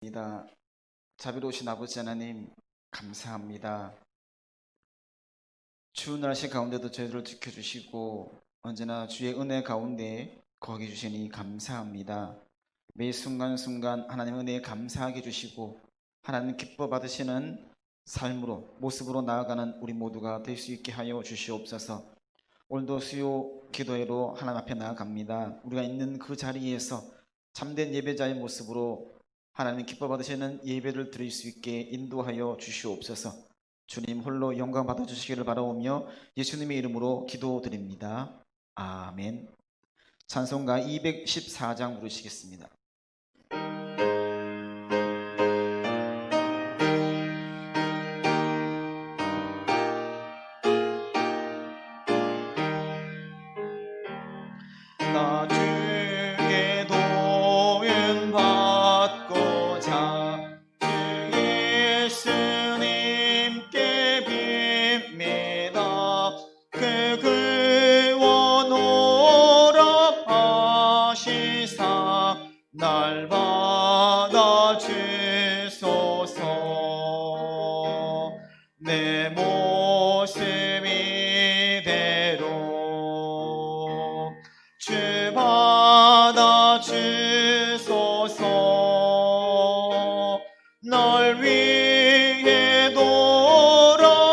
입니다. 자비로우신 아버지 하나님 감사합니다. 추운 날씨 가운데도 저희들을 지켜주시고 언제나 주의 은혜 가운데 거하게 주시니 감사합니다. 매 순간순간 하나님 은혜에 감사하게 해주시고 하나님 기뻐 받으시는 삶으로 모습으로 나아가는 우리 모두가 될 수 있게 하여 주시옵소서. 오늘도 수요 기도회로 하나님 앞에 나아갑니다. 우리가 있는 그 자리에서 참된 예배자의 모습으로 하나님 기뻐 받으시는 예배를 드릴 수 있게 인도하여 주시옵소서. 주님 홀로 영광 받아주시기를 바라오며 예수님의 이름으로 기도드립니다. 아멘. 찬송가 214장 부르시겠습니다. 나 주의 도움 받고자 주 예수님께 빕니다. 그 구원하라 하시사 날 받아주소서. 내 모습 이대로 주 받아주소서. 널 위해 돌아가신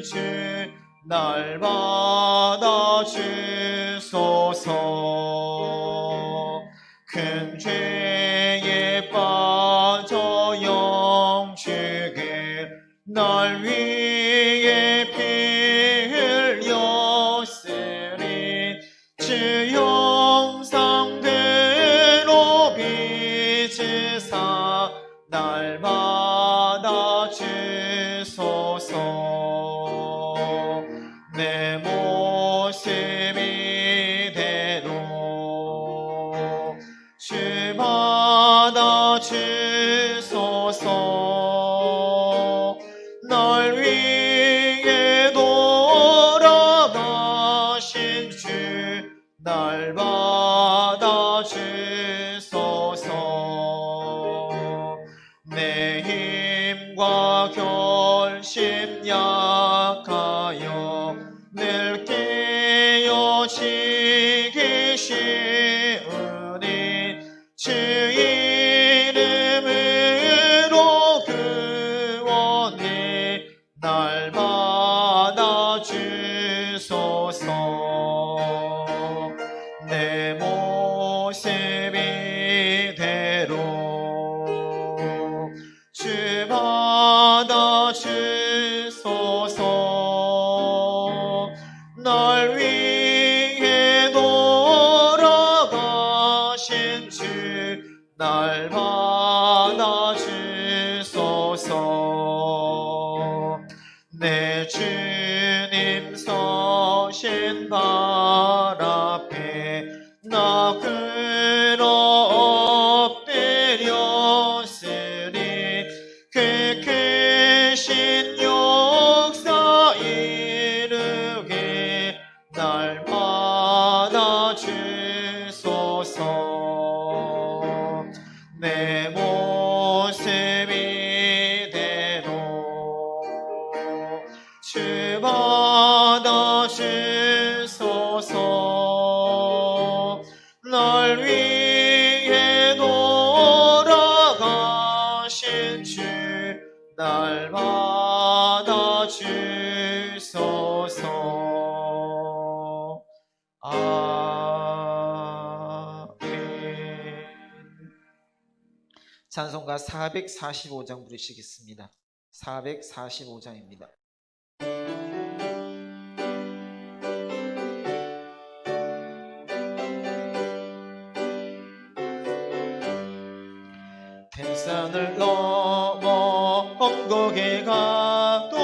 주 날 받아주소서. 큰 죄에 빠져 영주게 날 위해 피 흘렸으니 주 형상대로 빚으사 날 받아주소서. 내 모습 이대로 주 받아주소서. 널 위해 돌아가신 주 날 받아주소서. 내 힘과 결심 약하여 늘 깨어지기 쉬우니 주 이름으로 구원해 날 받아주소서. 내 모습 이대로 주 받아주소서. 널 위해 돌아가신 주 날 받아주소서. 내 주님 서신 발 앞에 나 끌어 엎드렸으니 그 크신 역사 이루게 날 받아주소서. 내 모습 이대로 주 받아주소서. 널 위해 돌아가신 주 날 받아주소서. 아멘. 찬송가 445장 부르시겠습니다. 445장입니다. 댐산을 넘어 언덕에 가도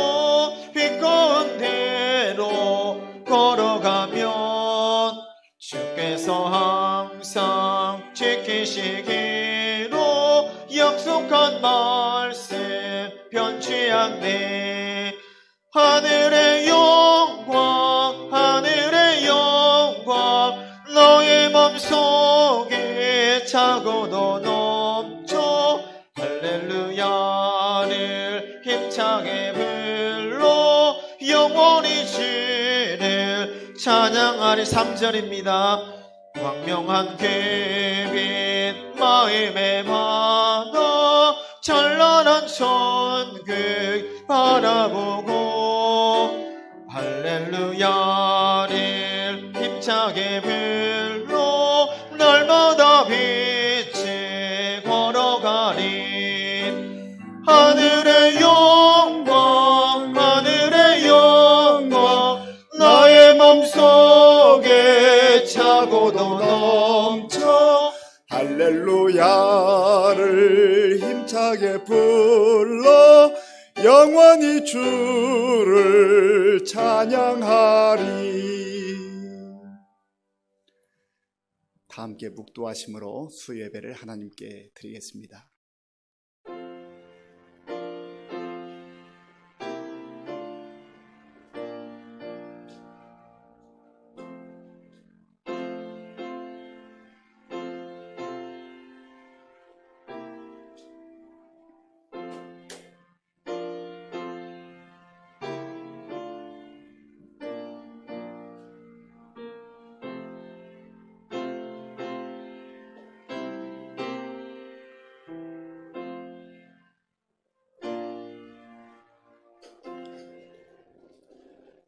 휘꺼운 대로 걸어가면 주께서 항상 지키시기로 약속한 말씀 변치 않네. 하늘의 영광 하늘의 영광 너의 맘속에 차고도 넘쳐 할렐루야를 힘차게 불러 영원히 주를 찬양하리. 3절입니다. 광명한 궤빛 마음에 받아 찬란한 천국 바라보고 할렐루야를 힘차게 불러 날마다 빛이 걸어가리. 하늘의 영광 하늘의 영광 나의 맘속에 차고도 넘쳐 할렐루야를 힘차게 불러 영원히 주를 찬양하리. 다 함께 묵도하심으로 수예배를 하나님께 드리겠습니다.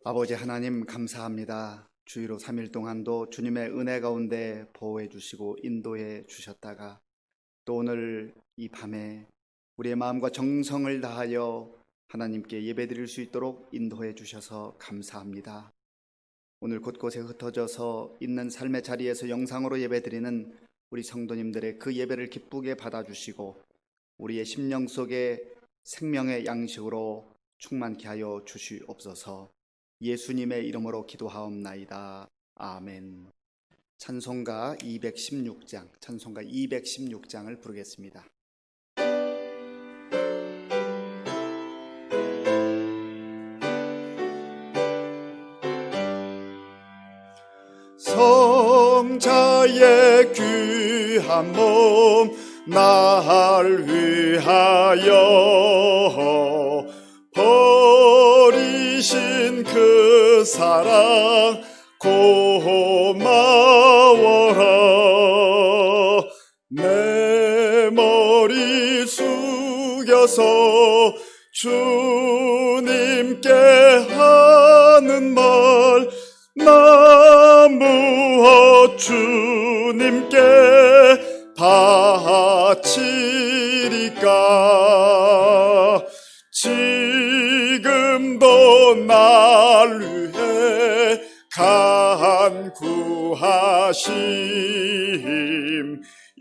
아버지 하나님 감사합니다. 주의로 3일 동안도 주님의 은혜 가운데 보호해 주시고 인도해 주셨다가 또 오늘 이 밤에 우리의 마음과 정성을 다하여 하나님께 예배드릴 수 있도록 인도해 주셔서 감사합니다. 오늘 곳곳에 흩어져서 있는 삶의 자리에서 영상으로 예배드리는 우리 성도님들의 그 예배를 기쁘게 받아주시고 우리의 심령 속에 생명의 양식으로 충만케 하여 주시옵소서. 예수님의 이름으로 기도하옵나이다. 아멘. 찬송가 216장을 부르겠습니다. 성자의 귀한 몸 날 위하여 버리신 그 사랑 고마워라. 내 머리 숙여서 주님께 하는 말 나 무엇 주님께 바치리까. 지금도 날 위해 간구하심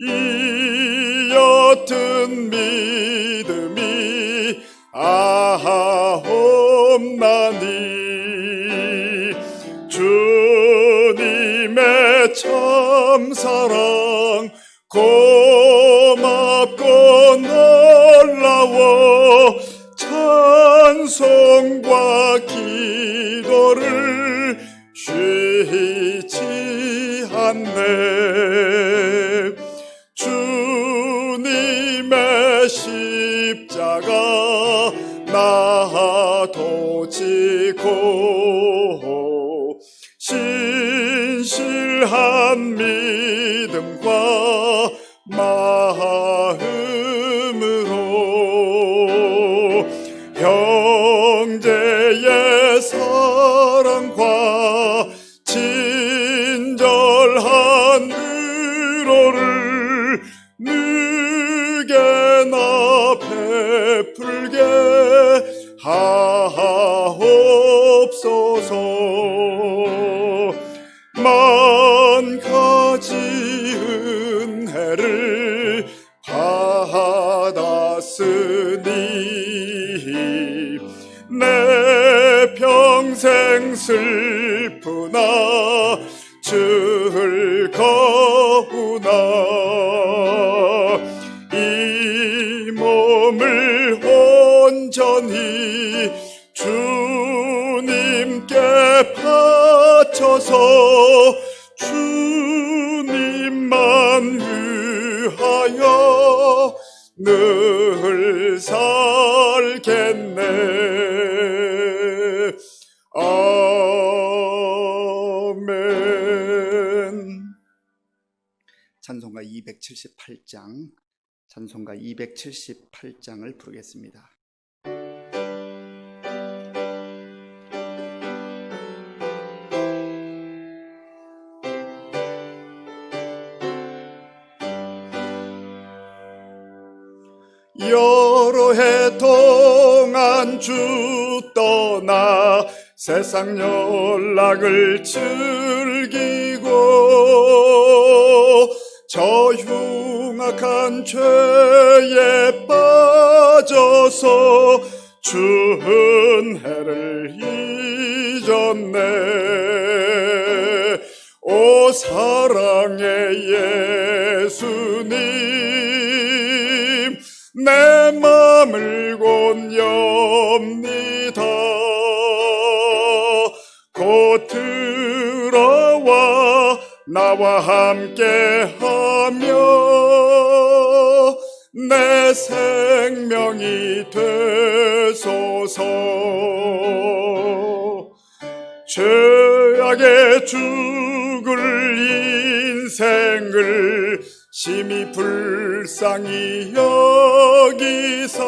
이 옅은 믿음이 아옵나니. 주님의 참사랑 고맙고 놀라워 찬송과 기도를 쉬지 않네. 주님의 십자가 나도 지고 신실한 믿음과 마음으로 형제의 사랑과 친절한 위로를 누게나 베풀게 하옵소서. 만 가지 은혜를 받았으니 내 평생 슬프나 즐거우나 이 몸을 온전히 주님께 바쳐서 주님만 위하여 늘 살겠네. 아멘. 찬송가 278장을 부르겠습니다. 여러 해 동안 주 떠나 세상 연락을 즐기고 저 흉악한 죄에 빠져서 주 은혜를 잊었네. 오 사랑의 예수님, 내 맘을 곤엽니다. 곧 들어와 나와 함께하며 내 생명이 되소서. 죄악에 죽을 인생을 심히 불쌍히 여기사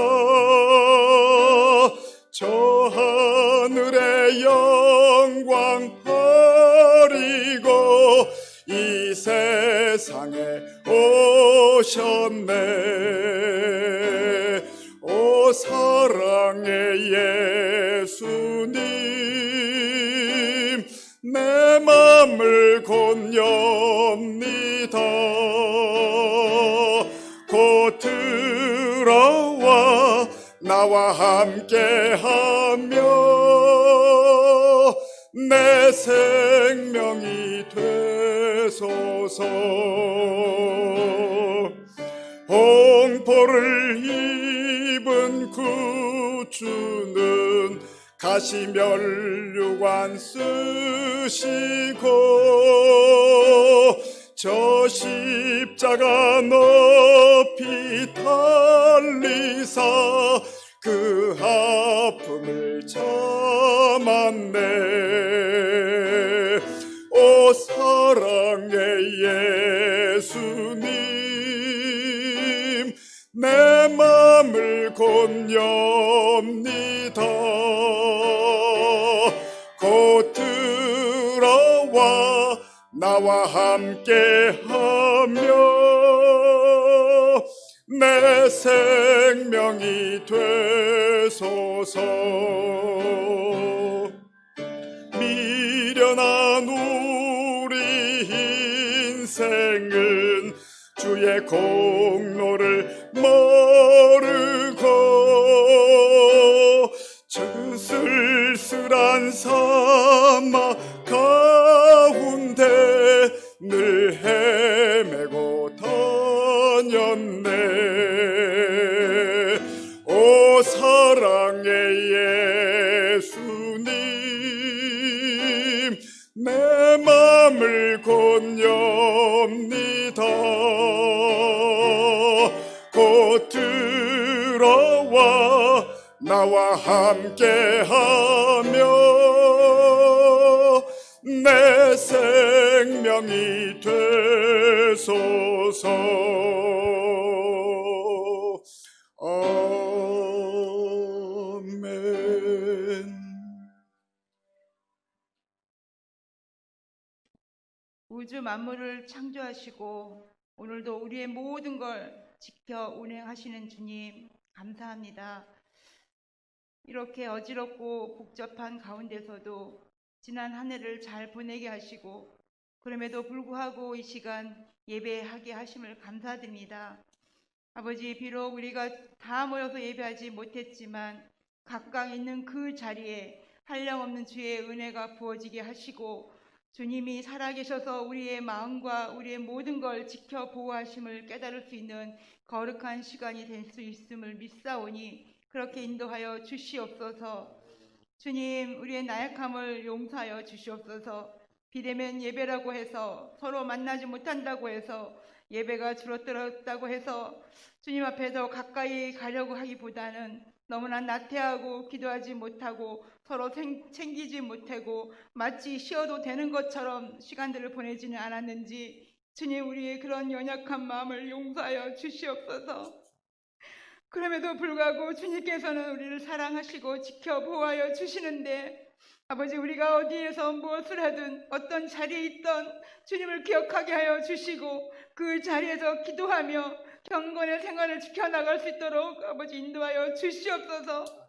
저 하늘의 영광 버리고 이 세상에 오셨네. 오 사랑의 예수님, 내 맘을 곤엽니다. 곧 들어와 나와 함께하며 내 생명이 되소서. 홍포를 입은 구주는 가시면류관 쓰시고 저 십자가 높이 달리사 그 아픔을 참았네. 오 사랑의 예수님, 내 맘을 곤엽니다. 곧 들어와 나와 함께하며 내 생명이 되소서. 미련한 우리 인생은 주의 공로를 모르고 저 쓸쓸한 사막 가운데 늘 헤매고 다녔네. 오 사랑의 예수님, 내 맘을 곤엽니다. 곧 들어와 나와 함께하며 내 생명이 되소서. 아멘. 우주 만물을 창조하시고 오늘도 우리의 모든 걸 지켜 운행하시는 주님 감사합니다. 이렇게 어지럽고 복잡한 가운데서도 지난 한 해를 잘 보내게 하시고 그럼에도 불구하고 이 시간 예배하게 하심을 감사드립니다. 아버지, 비록 우리가 다 모여서 예배하지 못했지만 각각 있는 그 자리에 한량없는 주의 은혜가 부어지게 하시고 주님이 살아계셔서 우리의 마음과 우리의 모든 걸 지켜 보호하심을 깨달을 수 있는 거룩한 시간이 될 수 있음을 믿사오니 그렇게 인도하여 주시옵소서. 주님, 우리의 나약함을 용서하여 주시옵소서. 비대면 예배라고 해서 서로 만나지 못한다고 해서 예배가 줄어들었다고 해서 주님 앞에 더 가까이 가려고 하기보다는 너무나 나태하고 기도하지 못하고 서로 챙기지 못하고 마치 쉬어도 되는 것처럼 시간들을 보내지는 않았는지 주님, 우리의 그런 연약한 마음을 용서하여 주시옵소서. 그럼에도 불구하고 주님께서는 우리를 사랑하시고 지켜보아여 주시는데, 아버지, 우리가 어디에서 무엇을 하든 어떤 자리에 있던 주님을 기억하게 하여 주시고 그 자리에서 기도하며 경건의 생활을 지켜나갈 수 있도록 아버지 인도하여 주시옵소서.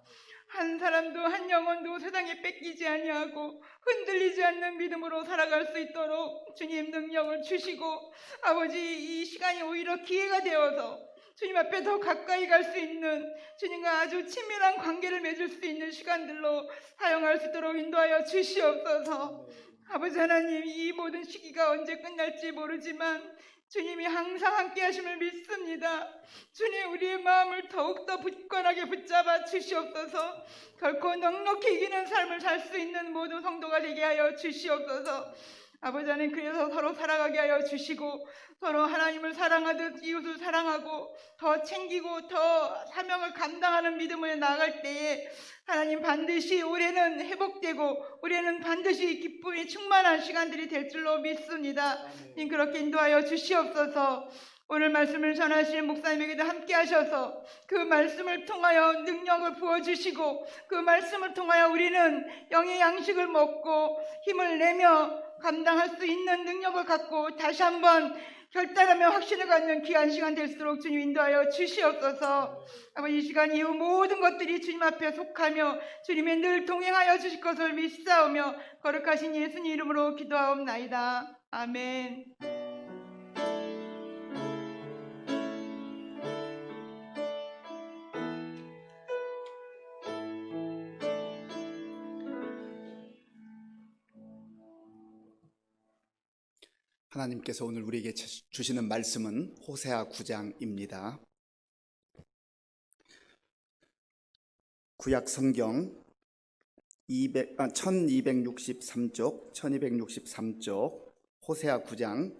한 사람도 한 영혼도 세상에 뺏기지 아니하고 흔들리지 않는 믿음으로 살아갈 수 있도록 주님 능력을 주시고, 아버지, 이 시간이 오히려 기회가 되어서 주님 앞에 더 가까이 갈 수 있는, 주님과 아주 친밀한 관계를 맺을 수 있는 시간들로 사용할 수 있도록 인도하여 주시옵소서. 아버지 하나님, 이 모든 시기가 언제 끝날지 모르지만 주님이 항상 함께 하심을 믿습니다. 주님, 우리의 마음을 더욱더 굳건하게 붙잡아 주시옵소서. 결코 넉넉히 이기는 삶을 살 수 있는 모든 성도가 되게 하여 주시옵소서. 아버지 하나님, 그래서 서로 살아가게 하여 주시고 서로 하나님을 사랑하듯 이웃을 사랑하고 더 챙기고 더 사명을 감당하는 믿음으로 나아갈 때에 하나님, 반드시 올해는 회복되고 올해는 반드시 기쁨이 충만한 시간들이 될 줄로 믿습니다. 님, 그렇게 인도하여 주시옵소서. 오늘 말씀을 전하실 목사님에게도 함께 하셔서 그 말씀을 통하여 능력을 부어주시고 그 말씀을 통하여 우리는 영의 양식을 먹고 힘을 내며 감당할 수 있는 능력을 갖고 다시 한번 결단하며 확신을 갖는 귀한 시간 될수록 주님 인도하여 주시옵소서. 아버지, 이 시간 이후 모든 것들이 주님 앞에 속하며 주님의 늘 동행하여 주실 것을 믿사오며 거룩하신 예수님 이름으로 기도하옵나이다. 아멘. 하나님께서 오늘 우리에게 주시는 말씀은 호세아 9장입니다. 구약 성경 1263쪽 호세아 9장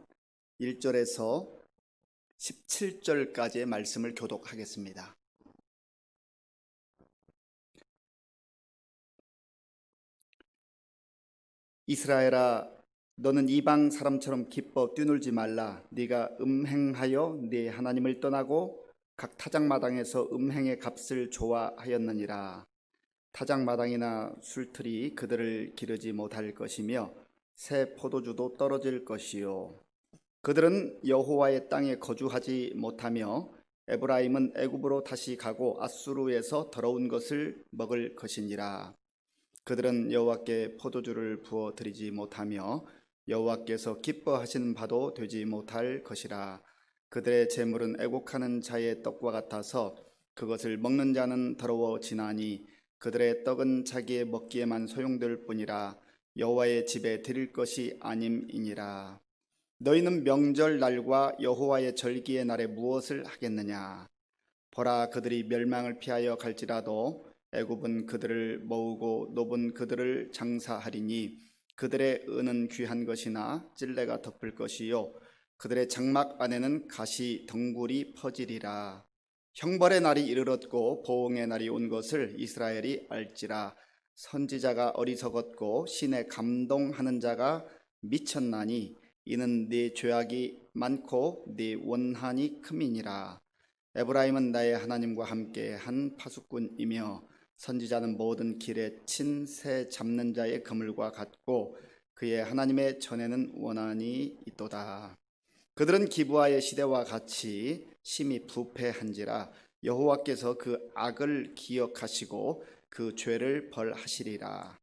1절에서 17절까지의 말씀을 교독하겠습니다. 이스라엘아, 너는 이방 사람처럼 기뻐 뛰놀지 말라. 네가 음행하여 네 하나님을 떠나고 각 타작마당에서 음행의 값을 좋아하였느니라. 타작마당이나 술틀이 그들을 기르지 못할 것이며 새 포도주도 떨어질 것이요, 그들은 여호와의 땅에 거주하지 못하며 에브라임은 애굽으로 다시 가고 아수르에서 더러운 것을 먹을 것이니라. 그들은 여호와께 포도주를 부어 드리지 못하며 여호와께서 기뻐하시는 바도 되지 못할 것이라. 그들의 재물은 애곡하는 자의 떡과 같아서 그것을 먹는 자는 더러워지나니 그들의 떡은 자기의 먹기에만 소용될 뿐이라. 여호와의 집에 드릴 것이 아님이니라. 너희는 명절 날과 여호와의 절기의 날에 무엇을 하겠느냐? 보라, 그들이 멸망을 피하여 갈지라도 애굽은 그들을 모으고 노은 그들을 장사하리니 그들의 은은 귀한 것이나 찔레가 덮을 것이요, 그들의 장막 안에는 가시 덩굴이 퍼지리라. 형벌의 날이 이르렀고 보응의 날이 온 것을 이스라엘이 알지라. 선지자가 어리석었고 신에 감동하는 자가 미쳤나니 이는 네 죄악이 많고 네 원한이 큼이니라. 에브라임은 나의 하나님과 함께 한 파수꾼이며 선지자는 모든 길에 친 새 잡는 자의 그물과 같고 그의 하나님의 전에는 원한이 있도다. 그들은 기브아의 시대와 같이 심히 부패한지라. 여호와께서 그 악을 기억하시고 그 죄를 벌하시리라.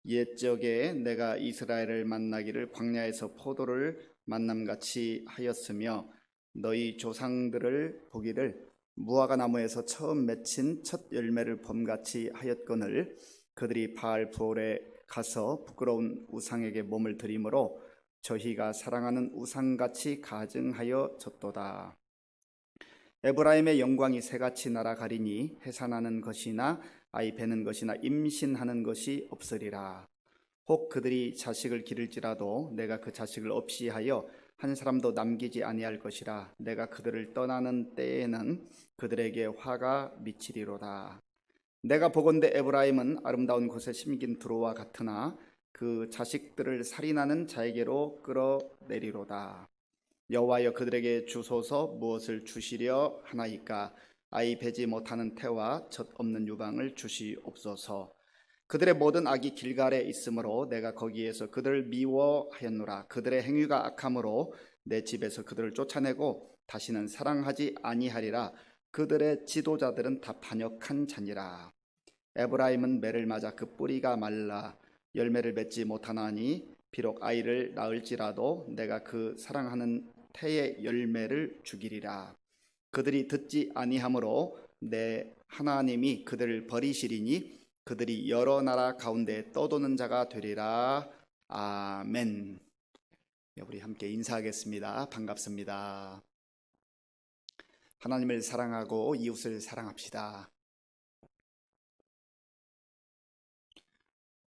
옛적에 내가 이스라엘을 만나기를 광야에서 포도를 만남같이 하였으며 너희 조상들을 보기를 무화과 나무에서 처음 맺힌 첫 열매를 범같이 하였거늘 그들이 바알 부올에 가서 부끄러운 우상에게 몸을 들이므로 저희가 사랑하는 우상같이 가증하여 졌도다. 에브라임의 영광이 새같이 날아가리니 해산하는 것이나 아이 베는 것이나 임신하는 것이 없으리라. 혹 그들이 자식을 기를지라도 내가 그 자식을 없이 하여 한 사람도 남기지 아니할 것이라. 내가 그들을 떠나는 때에는 그들에게 화가 미치리로다. 내가 보건대 에브라임은 아름다운 곳에 심긴 두로와 같으나 그 자식들을 살인하는 자에게로 끌어내리로다. 여호와여, 그들에게 주소서. 무엇을 주시려 하나이까? 아이 베지 못하는 태와 젖 없는 유방을 주시옵소서. 그들의 모든 악이 길갈에 있으므로 내가 거기에서 그들을 미워하였노라. 그들의 행위가 악함으로 내 집에서 그들을 쫓아내고 다시는 사랑하지 아니하리라. 그들의 지도자들은 다 반역한 자니라. 에브라임은 매를 맞아 그 뿌리가 말라 열매를 맺지 못하나니 비록 아이를 낳을지라도 내가 그 사랑하는 태의 열매를 죽이리라. 그들이 듣지 아니하므로 내 하나님이 그들을 버리시리니 그들이 여러 나라 가운데 떠도는 자가 되리라. 아멘. 우리 함께 인사하겠습니다. 반갑습니다. 하나님을 사랑하고 이웃을 사랑합시다.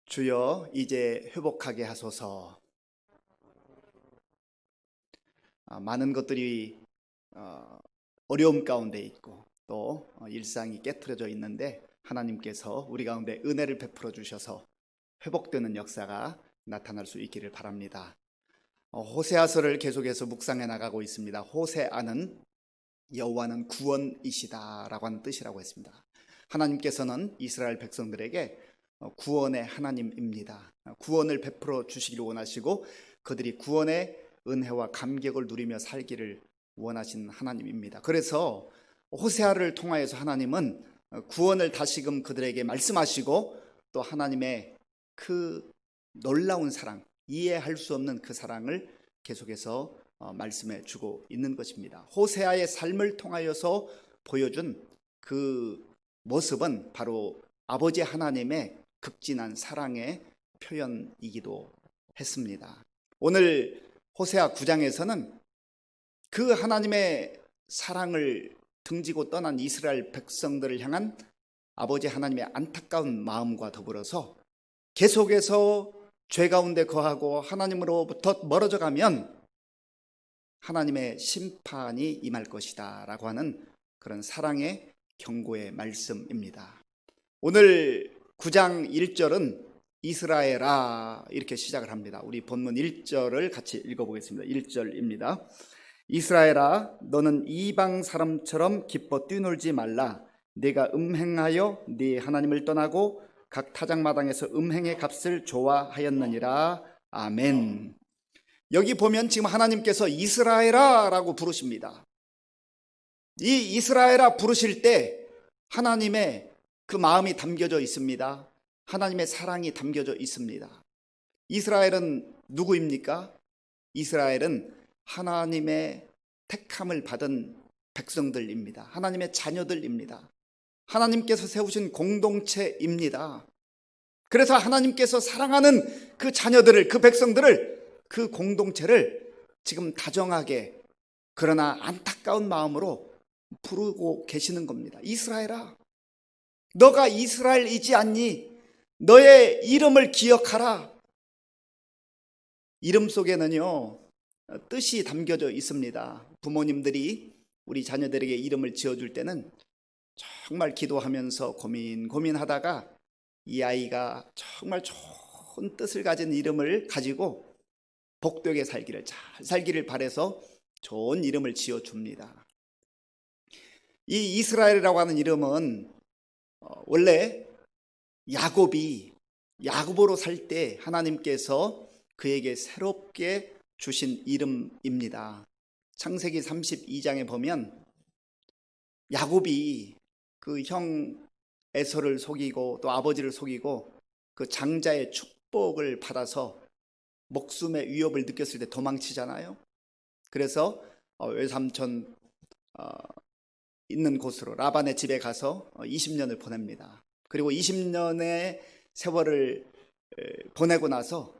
주여, 이제 회복하게 하소서. 많은 것들이 어려움 가운데 있고 또 일상이 깨트려져 있는데 하나님께서 우리 가운데 은혜를 베풀어 주셔서 회복되는 역사가 나타날 수 있기를 바랍니다. 호세아서를 계속해서 묵상해 나가고 있습니다. 호세아는 여호와는 구원이시다라고 하는 뜻이라고 했습니다. 하나님께서는 이스라엘 백성들에게 구원의 하나님입니다. 구원을 베풀어 주시기를 원하시고 그들이 구원의 은혜와 감격을 누리며 살기를 원하신 하나님입니다. 그래서 호세아를 통하여서 하나님은 구원을 다시금 그들에게 말씀하시고 또 하나님의 그 놀라운 사랑, 이해할 수 없는 그 사랑을 계속해서 말씀해 주고 있는 것입니다. 호세아의 삶을 통하여서 보여준 그 모습은 바로 아버지 하나님의 극진한 사랑의 표현이기도 했습니다. 오늘 호세아 9장에서는 그 하나님의 사랑을 등지고 떠난 이스라엘 백성들을 향한 아버지 하나님의 안타까운 마음과 더불어서 계속해서 죄 가운데 거하고 하나님으로부터 멀어져 가면 하나님의 심판이 임할 것이다 라고 하는 그런 사랑의 경고의 말씀입니다. 오늘 9장 1절은 이스라엘아 이렇게 시작을 합니다. 우리 본문 1절을 같이 읽어보겠습니다. 1절입니다. 이스라엘아, 너는 이방 사람처럼 기뻐 뛰놀지 말라. 네가 음행하여 네 하나님을 떠나고 각 타작마당에서 음행의 값을 좋아하였느니라. 아멘. 여기 보면 지금 하나님께서 이스라엘아 라고 부르십니다. 이 이스라엘아 부르실 때 하나님의 그 마음이 담겨져 있습니다. 하나님의 사랑이 담겨져 있습니다. 이스라엘은 누구입니까? 이스라엘은 하나님의 택함을 받은 백성들입니다. 하나님의 자녀들입니다. 하나님께서 세우신 공동체입니다. 그래서 하나님께서 사랑하는 그 자녀들을, 그 백성들을, 그 공동체를 지금 다정하게 그러나 안타까운 마음으로 부르고 계시는 겁니다. 이스라엘아, 너가 이스라엘이지 않니? 너의 이름을 기억하라. 이름 속에는요 뜻이 담겨져 있습니다. 부모님들이 우리 자녀들에게 이름을 지어줄 때는 정말 기도하면서 고민하다가 이 아이가 정말 좋은 뜻을 가진 이름을 가지고 복되게 살기를, 잘 살기를 바라서 좋은 이름을 지어줍니다. 이 이스라엘이라고 하는 이름은 원래 야곱으로 살 때 하나님께서 그에게 새롭게 주신 이름입니다. 창세기 32장에 보면 야곱이 그 형 에서를 속이고 또 아버지를 속이고 그 장자의 축복을 받아서 목숨의 위협을 느꼈을 때 도망치잖아요. 그래서 외삼촌 있는 곳으로 라반의 집에 가서 20년을 보냅니다. 그리고 20년의 세월을 보내고 나서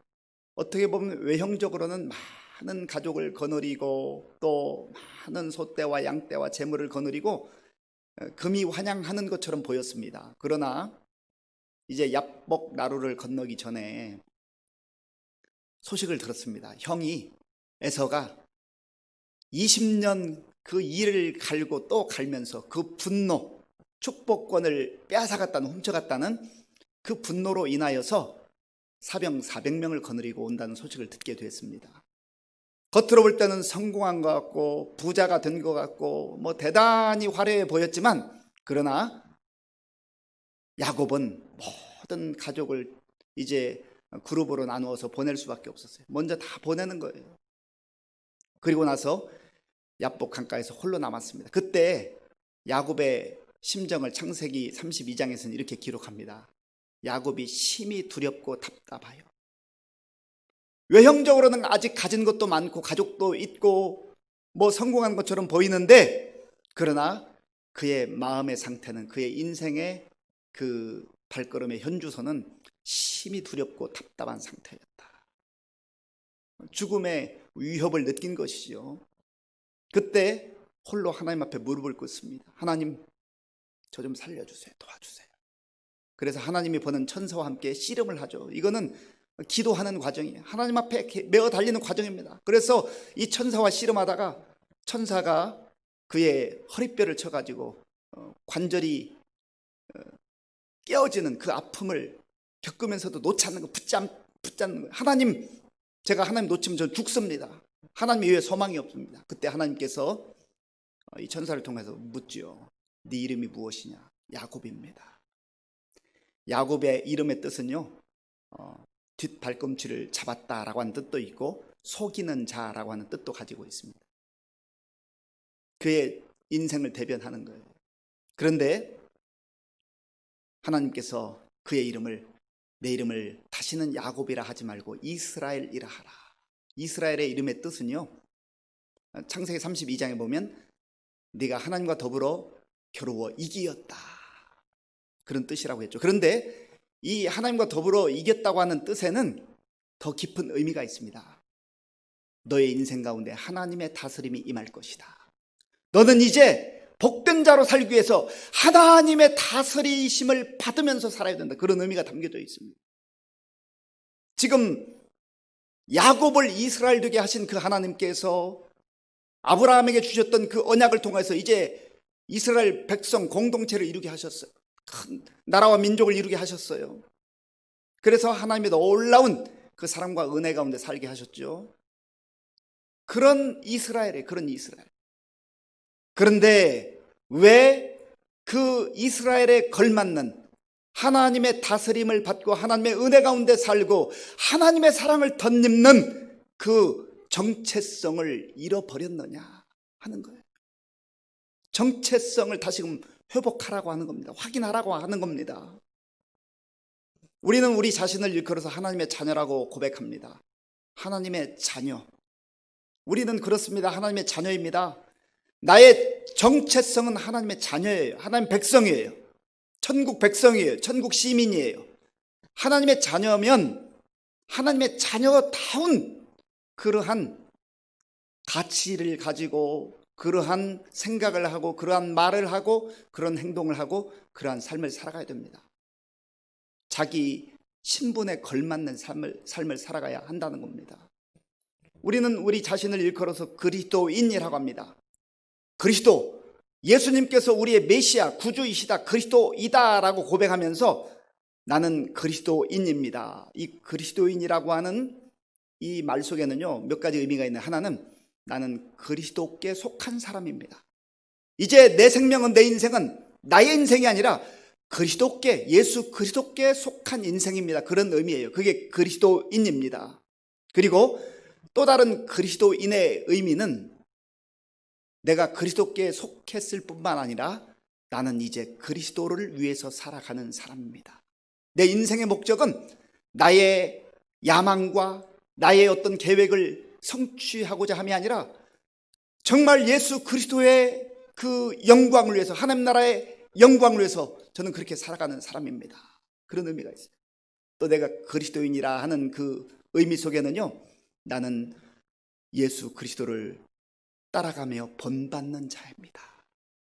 어떻게 보면 외형적으로는 많은 가족을 거느리고 또 많은 소떼와 양떼와 재물을 거느리고 금이 환영하는 것처럼 보였습니다. 그러나 이제 야복 나루를 건너기 전에 소식을 들었습니다. 형이 에서가 20년 그 일을 갈고 또 갈면서 그 분노, 축복권을 빼앗아갔다는, 훔쳐갔다는 그 분노로 인하여서 사병 400명을 거느리고 온다는 소식을 듣게 됐습니다. 겉으로 볼 때는 성공한 것 같고 부자가 된 것 같고 뭐 대단히 화려해 보였지만, 그러나 야곱은 모든 가족을 이제 그룹으로 나누어서 보낼 수밖에 없었어요. 먼저 다 보내는 거예요. 그리고 나서 야복 강가에서 홀로 남았습니다. 그때 야곱의 심정을 창세기 32장에서는 이렇게 기록합니다. 야곱이 심히 두렵고 답답하여. 외형적으로는 아직 가진 것도 많고 가족도 있고 뭐 성공한 것처럼 보이는데, 그러나 그의 마음의 상태는, 그의 인생의 그 발걸음의 현주소는 심히 두렵고 답답한 상태였다. 죽음의 위협을 느낀 것이죠. 그때 홀로 하나님 앞에 무릎을 꿇습니다. 하나님, 저 좀 살려주세요. 도와주세요. 그래서 하나님이 보낸 천사와 함께 씨름을 하죠. 이거는 기도하는 과정이에요. 하나님 앞에 메어 달리는 과정입니다. 그래서 이 천사와 씨름하다가 천사가 그의 허리뼈를 쳐가지고 관절이 깨어지는 그 아픔을 겪으면서도 놓지 않는 거, 붙잡는 거예요. 하나님, 제가 하나님 놓치면 전 죽습니다. 하나님 이외에 소망이 없습니다. 그때 하나님께서 이 천사를 통해서 묻지요. 네 이름이 무엇이냐? 야곱입니다. 야곱의 이름의 뜻은요, 뒷발꿈치를 잡았다라고 하는 뜻도 있고 속이는 자라고 하는 뜻도 가지고 있습니다. 그의 인생을 대변하는 거예요. 그런데 하나님께서 그의 이름을, 내 이름을 다시는 야곱이라 하지 말고 이스라엘이라 하라. 이스라엘의 이름의 뜻은요, 창세기 32장에 보면 네가 하나님과 더불어 겨루어 이기었다, 그런 뜻이라고 했죠. 그런데 이 하나님과 더불어 이겼다고 하는 뜻에는 더 깊은 의미가 있습니다. 너의 인생 가운데 하나님의 다스림이 임할 것이다. 너는 이제 복된 자로 살기 위해서 하나님의 다스리심을 받으면서 살아야 된다. 그런 의미가 담겨져 있습니다. 지금 야곱을 이스라엘 되게 하신 그 하나님께서 아브라함에게 주셨던 그 언약을 통해서 이제 이스라엘 백성 공동체를 이루게 하셨어요. 큰 나라와 민족을 이루게 하셨어요. 그래서 하나님의 놀라운 그 사랑과 은혜 가운데 살게 하셨죠. 그런 이스라엘에, 그런 이스라엘. 그런데 왜 그 이스라엘에 걸맞는 하나님의 다스림을 받고 하나님의 은혜 가운데 살고 하나님의 사랑을 덧입는 그 정체성을 잃어버렸느냐 하는 거예요. 정체성을 다시금 회복하라고 하는 겁니다. 확인하라고 하는 겁니다. 우리는 우리 자신을 일컬어서 하나님의 자녀라고 고백합니다. 하나님의 자녀. 우리는 그렇습니다. 하나님의 자녀입니다. 나의 정체성은 하나님의 자녀예요. 하나님 백성이에요. 천국 백성이에요. 천국 시민이에요. 하나님의 자녀면 하나님의 자녀다운 그러한 가치를 가지고 그러한 생각을 하고 그러한 말을 하고 그런 행동을 하고 그러한 삶을 살아가야 됩니다. 자기 신분에 걸맞는 삶을 살아가야 한다는 겁니다. 우리는 우리 자신을 일컬어서 그리스도인이라고 합니다. 그리스도, 예수님께서 우리의 메시아, 구주이시다, 그리스도이다라고 고백하면서 나는 그리스도인입니다. 이 그리스도인이라고 하는 이 말 속에는요, 몇 가지 의미가 있는, 하나는 나는 그리스도께 속한 사람입니다. 이제 내 생명은, 내 인생은 나의 인생이 아니라 그리스도께, 예수 그리스도께 속한 인생입니다. 그런 의미예요. 그게 그리스도인입니다. 그리고 또 다른 그리스도인의 의미는 내가 그리스도께 속했을 뿐만 아니라 나는 이제 그리스도를 위해서 살아가는 사람입니다. 내 인생의 목적은 나의 야망과 나의 어떤 계획을 성취하고자 함이 아니라 정말 예수 그리스도의 그 영광을 위해서, 하나님 나라의 영광을 위해서 저는 그렇게 살아가는 사람입니다. 그런 의미가 있어요. 또 내가 그리스도인이라 하는 그 의미 속에는요, 나는 예수 그리스도를 따라가며 본받는 자입니다.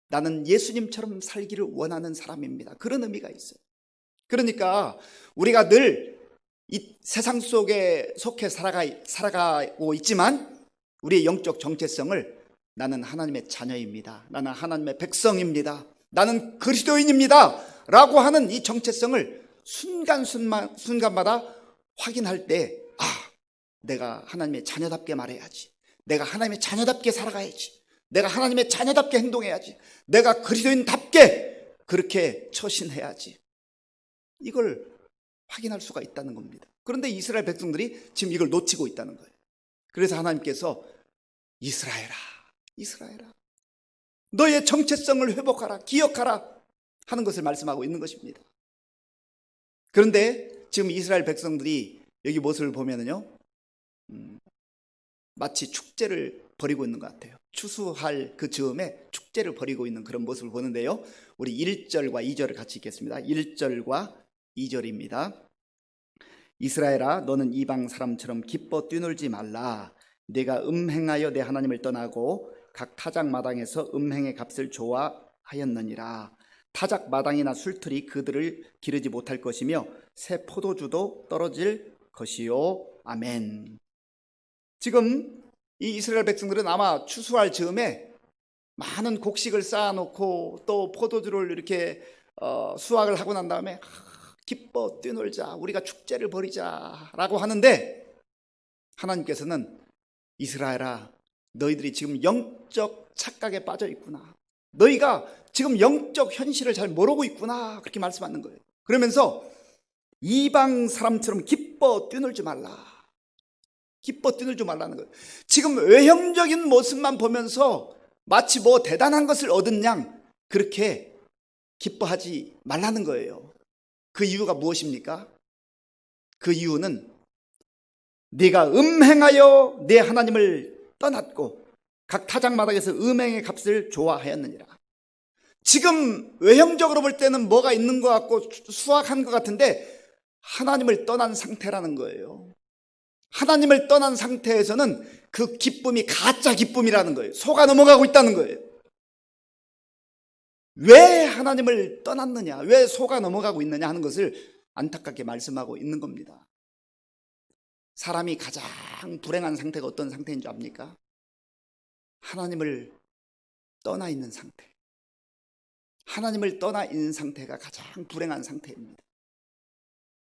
나는 예수님처럼 살기를 원하는 사람입니다. 그런 의미가 있어요. 그러니까 우리가 늘 이 세상 속에 속해 살아가고 있지만 우리의 영적 정체성을 나는 하나님의 자녀입니다. 나는 하나님의 백성입니다. 나는 그리스도인입니다. 라고 하는 이 정체성을 순간마다 확인할 때, 내가 하나님의 자녀답게 말해야지. 내가 하나님의 자녀답게 살아가야지. 내가 하나님의 자녀답게 행동해야지. 내가 그리스도인답게 그렇게 처신해야지. 이걸 확인할 수가 있다는 겁니다. 그런데 이스라엘 백성들이 지금 이걸 놓치고 있다는 거예요. 그래서 하나님께서 이스라엘아, 이스라엘아, 너의 정체성을 회복하라, 기억하라 하는 것을 말씀하고 있는 것입니다. 그런데 지금 이스라엘 백성들이 여기 모습을 보면은요, 마치 축제를 벌이고 있는 것 같아요. 추수할 그 즈음에 축제를 벌이고 있는 그런 모습을 보는데요, 우리 1절과 2절을 같이 읽겠습니다. 1절과 2절입니다. 이스라엘아, 너는 이방 사람처럼 기뻐 뛰놀지 말라. 내가 음행하여 내 하나님을 떠나고 각 타작 마당에서 음행의 값을 좋아하였느니라. 타작 마당이나 술틀이 그들을 기르지 못할 것이며 새 포도주도 떨어질 것이요. 아멘. 지금 이 이스라엘 백성들은 아마 추수할 즈음에 많은 곡식을 쌓아놓고 또 포도주를 이렇게 수확을 하고 난 다음에 기뻐 뛰놀자, 우리가 축제를 벌이자 라고 하는데, 하나님께서는 이스라엘아, 너희들이 지금 영적 착각에 빠져 있구나. 너희가 지금 영적 현실을 잘 모르고 있구나. 그렇게 말씀하는 거예요. 그러면서 이방 사람처럼 기뻐 뛰놀지 말라. 기뻐 뛰놀지 말라는 거예요. 지금 외형적인 모습만 보면서 마치 뭐 대단한 것을 얻은 양 그렇게 기뻐하지 말라는 거예요. 그 이유가 무엇입니까? 그 이유는 네가 음행하여 내 하나님을 떠났고 각 타작마당에서 음행의 값을 좋아하였느니라. 지금 외형적으로 볼 때는 뭐가 있는 것 같고 수확한 것 같은데 하나님을 떠난 상태라는 거예요. 하나님을 떠난 상태에서는 그 기쁨이 가짜 기쁨이라는 거예요. 속아 넘어가고 있다는 거예요. 왜 하나님을 떠났느냐, 왜 속아 넘어가고 있느냐 하는 것을 안타깝게 말씀하고 있는 겁니다. 사람이 가장 불행한 상태가 어떤 상태인 줄 압니까? 하나님을 떠나 있는 상태. 하나님을 떠나 있는 상태가 가장 불행한 상태입니다.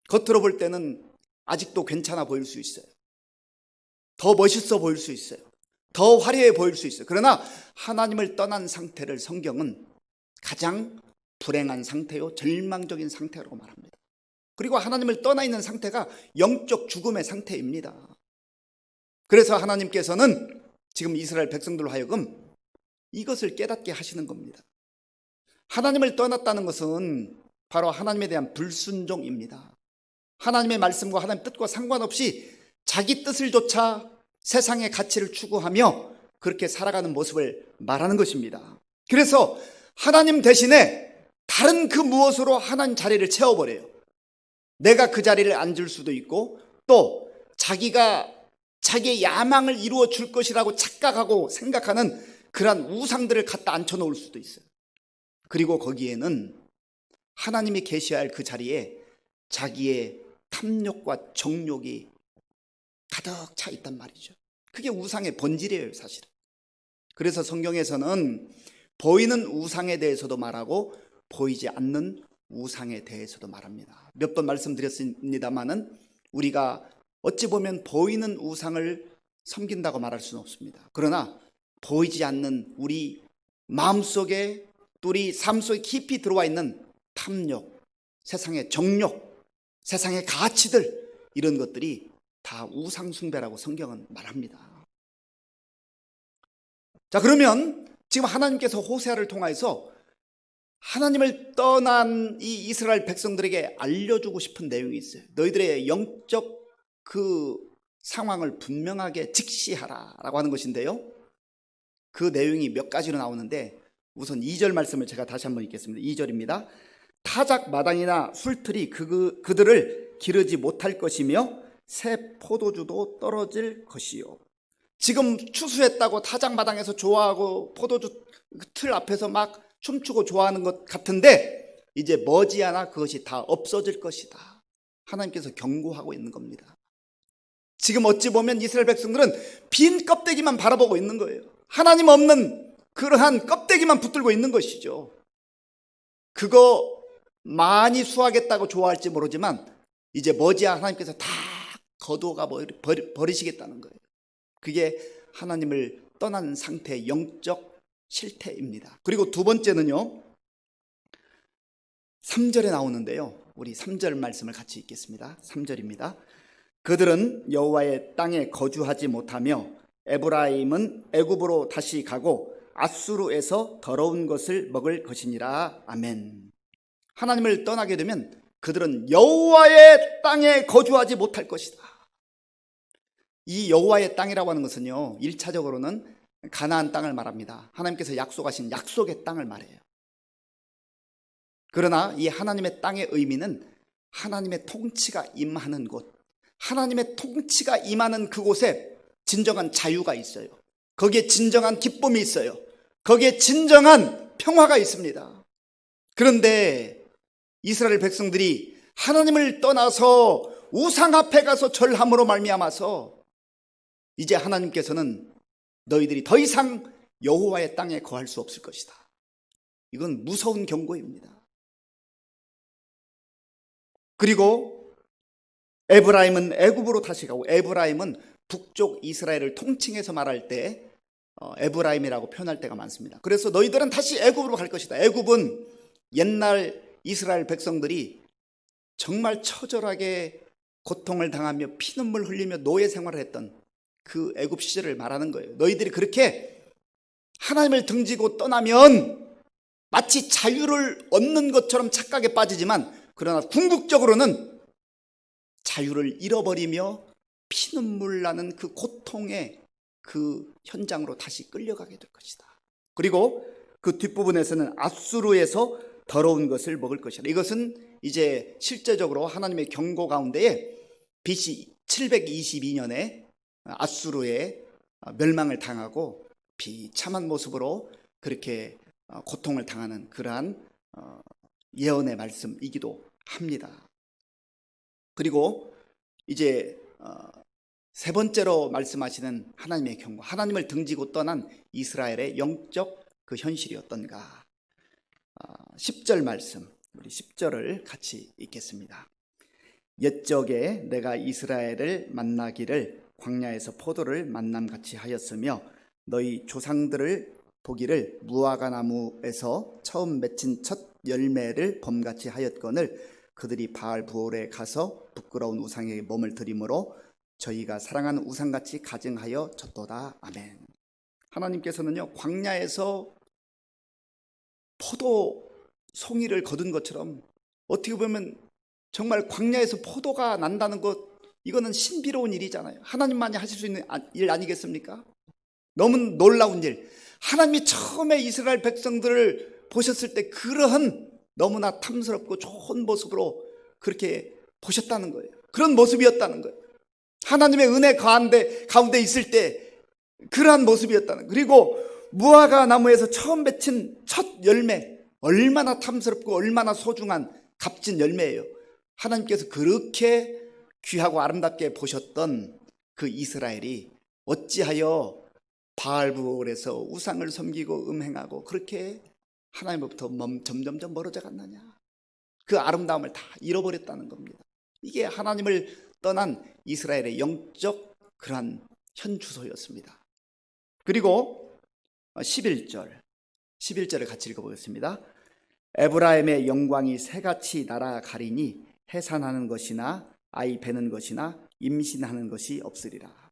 겉으로 볼 때는 아직도 괜찮아 보일 수 있어요. 더 멋있어 보일 수 있어요. 더 화려해 보일 수 있어요. 그러나 하나님을 떠난 상태를 성경은 가장 불행한 상태요, 절망적인 상태라고 말합니다. 그리고 하나님을 떠나 있는 상태가 영적 죽음의 상태입니다. 그래서 하나님께서는 지금 이스라엘 백성들로 하여금 이것을 깨닫게 하시는 겁니다. 하나님을 떠났다는 것은 바로 하나님에 대한 불순종입니다. 하나님의 말씀과 하나님의 뜻과 상관없이 자기 뜻을 좇아 세상의 가치를 추구하며 그렇게 살아가는 모습을 말하는 것입니다. 그래서 하나님 대신에 다른 그 무엇으로 하나님 자리를 채워버려요. 내가 그 자리를 앉을 수도 있고 또 자기가 자기의 야망을 이루어 줄 것이라고 착각하고 생각하는 그러한 우상들을 갖다 앉혀놓을 수도 있어요. 그리고 거기에는 하나님이 계셔야 할 그 자리에 자기의 탐욕과 정욕이 가득 차 있단 말이죠. 그게 우상의 본질이에요, 사실은. 그래서 성경에서는 보이는 우상에 대해서도 말하고 보이지 않는 우상에 대해서도 말합니다. 몇 번 말씀드렸습니다마는 우리가 어찌 보면 보이는 우상을 섬긴다고 말할 수는 없습니다. 그러나 보이지 않는 우리 마음속에 또 우리 삶 속에 깊이 들어와 있는 탐욕, 세상의 정욕, 세상의 가치들, 이런 것들이 다 우상 숭배라고 성경은 말합니다. 자, 그러면 지금 하나님께서 호세아를 통해서 하나님을 떠난 이 이스라엘 백성들에게 알려주고 싶은 내용이 있어요. 너희들의 영적 그 상황을 분명하게 직시하라라고 하는 것인데요, 그 내용이 몇 가지로 나오는데 우선 2절 말씀을 제가 다시 한번 읽겠습니다. 2절입니다. 타작 마당이나 술틀이 그들을 기르지 못할 것이며 새 포도주도 떨어질 것이요. 지금 추수했다고 타작 마당에서 좋아하고 포도주 틀 앞에서 막 춤추고 좋아하는 것 같은데 이제 머지않아 그것이 다 없어질 것이다. 하나님께서 경고하고 있는 겁니다. 지금 어찌 보면 이스라엘 백성들은 빈 껍데기만 바라보고 있는 거예요. 하나님 없는 그러한 껍데기만 붙들고 있는 것이죠. 그거 많이 수하겠다고 좋아할지 모르지만 이제 머지않아 하나님께서 다 거두어가 버리시겠다는 거예요. 그게 하나님을 떠난 상태의 영적 실태입니다. 그리고 두 번째는요, 3절에 나오는데요. 우리 3절 말씀을 같이 읽겠습니다. 3절입니다. 그들은 여호와의 땅에 거주하지 못하며 에브라임은 애굽으로 다시 가고 앗수르에서 더러운 것을 먹을 것이니라. 아멘. 하나님을 떠나게 되면 그들은 여호와의 땅에 거주하지 못할 것이다. 이 여호와의 땅이라고 하는 것은요, 1차적으로는 가나안 땅을 말합니다. 하나님께서 약속하신 약속의 땅을 말해요. 그러나 이 하나님의 땅의 의미는 하나님의 통치가 임하는 곳, 하나님의 통치가 임하는 그곳에 진정한 자유가 있어요. 거기에 진정한 기쁨이 있어요. 거기에 진정한 평화가 있습니다. 그런데 이스라엘 백성들이 하나님을 떠나서 우상 앞에 가서 절함으로 말미암아서 이제 하나님께서는 너희들이 더 이상 여호와의 땅에 거할 수 없을 것이다. 이건 무서운 경고입니다. 그리고 에브라임은 애굽으로 다시 가고, 에브라임은 북쪽 이스라엘을 통칭해서 말할 때 에브라임이라고 표현할 때가 많습니다. 그래서 너희들은 다시 애굽으로 갈 것이다. 애굽은 옛날 이스라엘 백성들이 정말 처절하게 고통을 당하며 피눈물 흘리며 노예 생활을 했던 그 애굽 시절을 말하는 거예요. 너희들이 그렇게 하나님을 등지고 떠나면 마치 자유를 얻는 것처럼 착각에 빠지지만, 그러나 궁극적으로는 자유를 잃어버리며 피눈물 나는 그 고통의 그 현장으로 다시 끌려가게 될 것이다. 그리고 그 뒷부분에서는 앗수르에서 더러운 것을 먹을 것이다. 이것은 이제 실제적으로 하나님의 경고 가운데에 BC 722년에 앗수르에 멸망을 당하고 비참한 모습으로 그렇게 고통을 당하는 그러한 예언의 말씀이기도 합니다. 그리고 이제 세 번째로 말씀하시는 하나님의 경고, 하나님을 등지고 떠난 이스라엘의 영적 그 현실이 어떤가. 10절 말씀, 우리 10절을 같이 읽겠습니다. 옛적에 내가 이스라엘을 만나기를 광야에서 포도를 만남같이 하였으며 너희 조상들을 보기를 무화과 나무에서 처음 맺힌 첫 열매를 범같이 하였거늘 그들이 바알 부올에 가서 부끄러운 우상에게 몸을 들이므로 저희가 사랑하는 우상같이 가증하여 졌도다. 아멘. 하나님께서는요, 광야에서 포도 송이를 거둔 것처럼, 어떻게 보면 정말 광야에서 포도가 난다는 것, 이거는 신비로운 일이잖아요. 하나님만이 하실 수 있는 일 아니겠습니까? 너무 놀라운 일. 하나님이 처음에 이스라엘 백성들을 보셨을 때 그러한 너무나 탐스럽고 좋은 모습으로 그렇게 보셨다는 거예요. 그런 모습이었다는 거예요. 하나님의 은혜 가운데 있을 때 그러한 모습이었다는 거예요. 그리고 무화과 나무에서 처음 맺힌 첫 열매, 얼마나 탐스럽고 얼마나 소중한 값진 열매예요. 하나님께서 그렇게 귀하고 아름답게 보셨던 그 이스라엘이 어찌하여 바알부올에서 우상을 섬기고 음행하고 그렇게 하나님으로부터 점점점 멀어져 갔느냐. 그 아름다움을 다 잃어버렸다는 겁니다. 이게 하나님을 떠난 이스라엘의 영적 그러한 현주소였습니다. 그리고 11절을 같이 읽어보겠습니다. 에브라임의 영광이 새같이 날아가리니 해산하는 것이나 아이 베는 것이나 임신하는 것이 없으리라.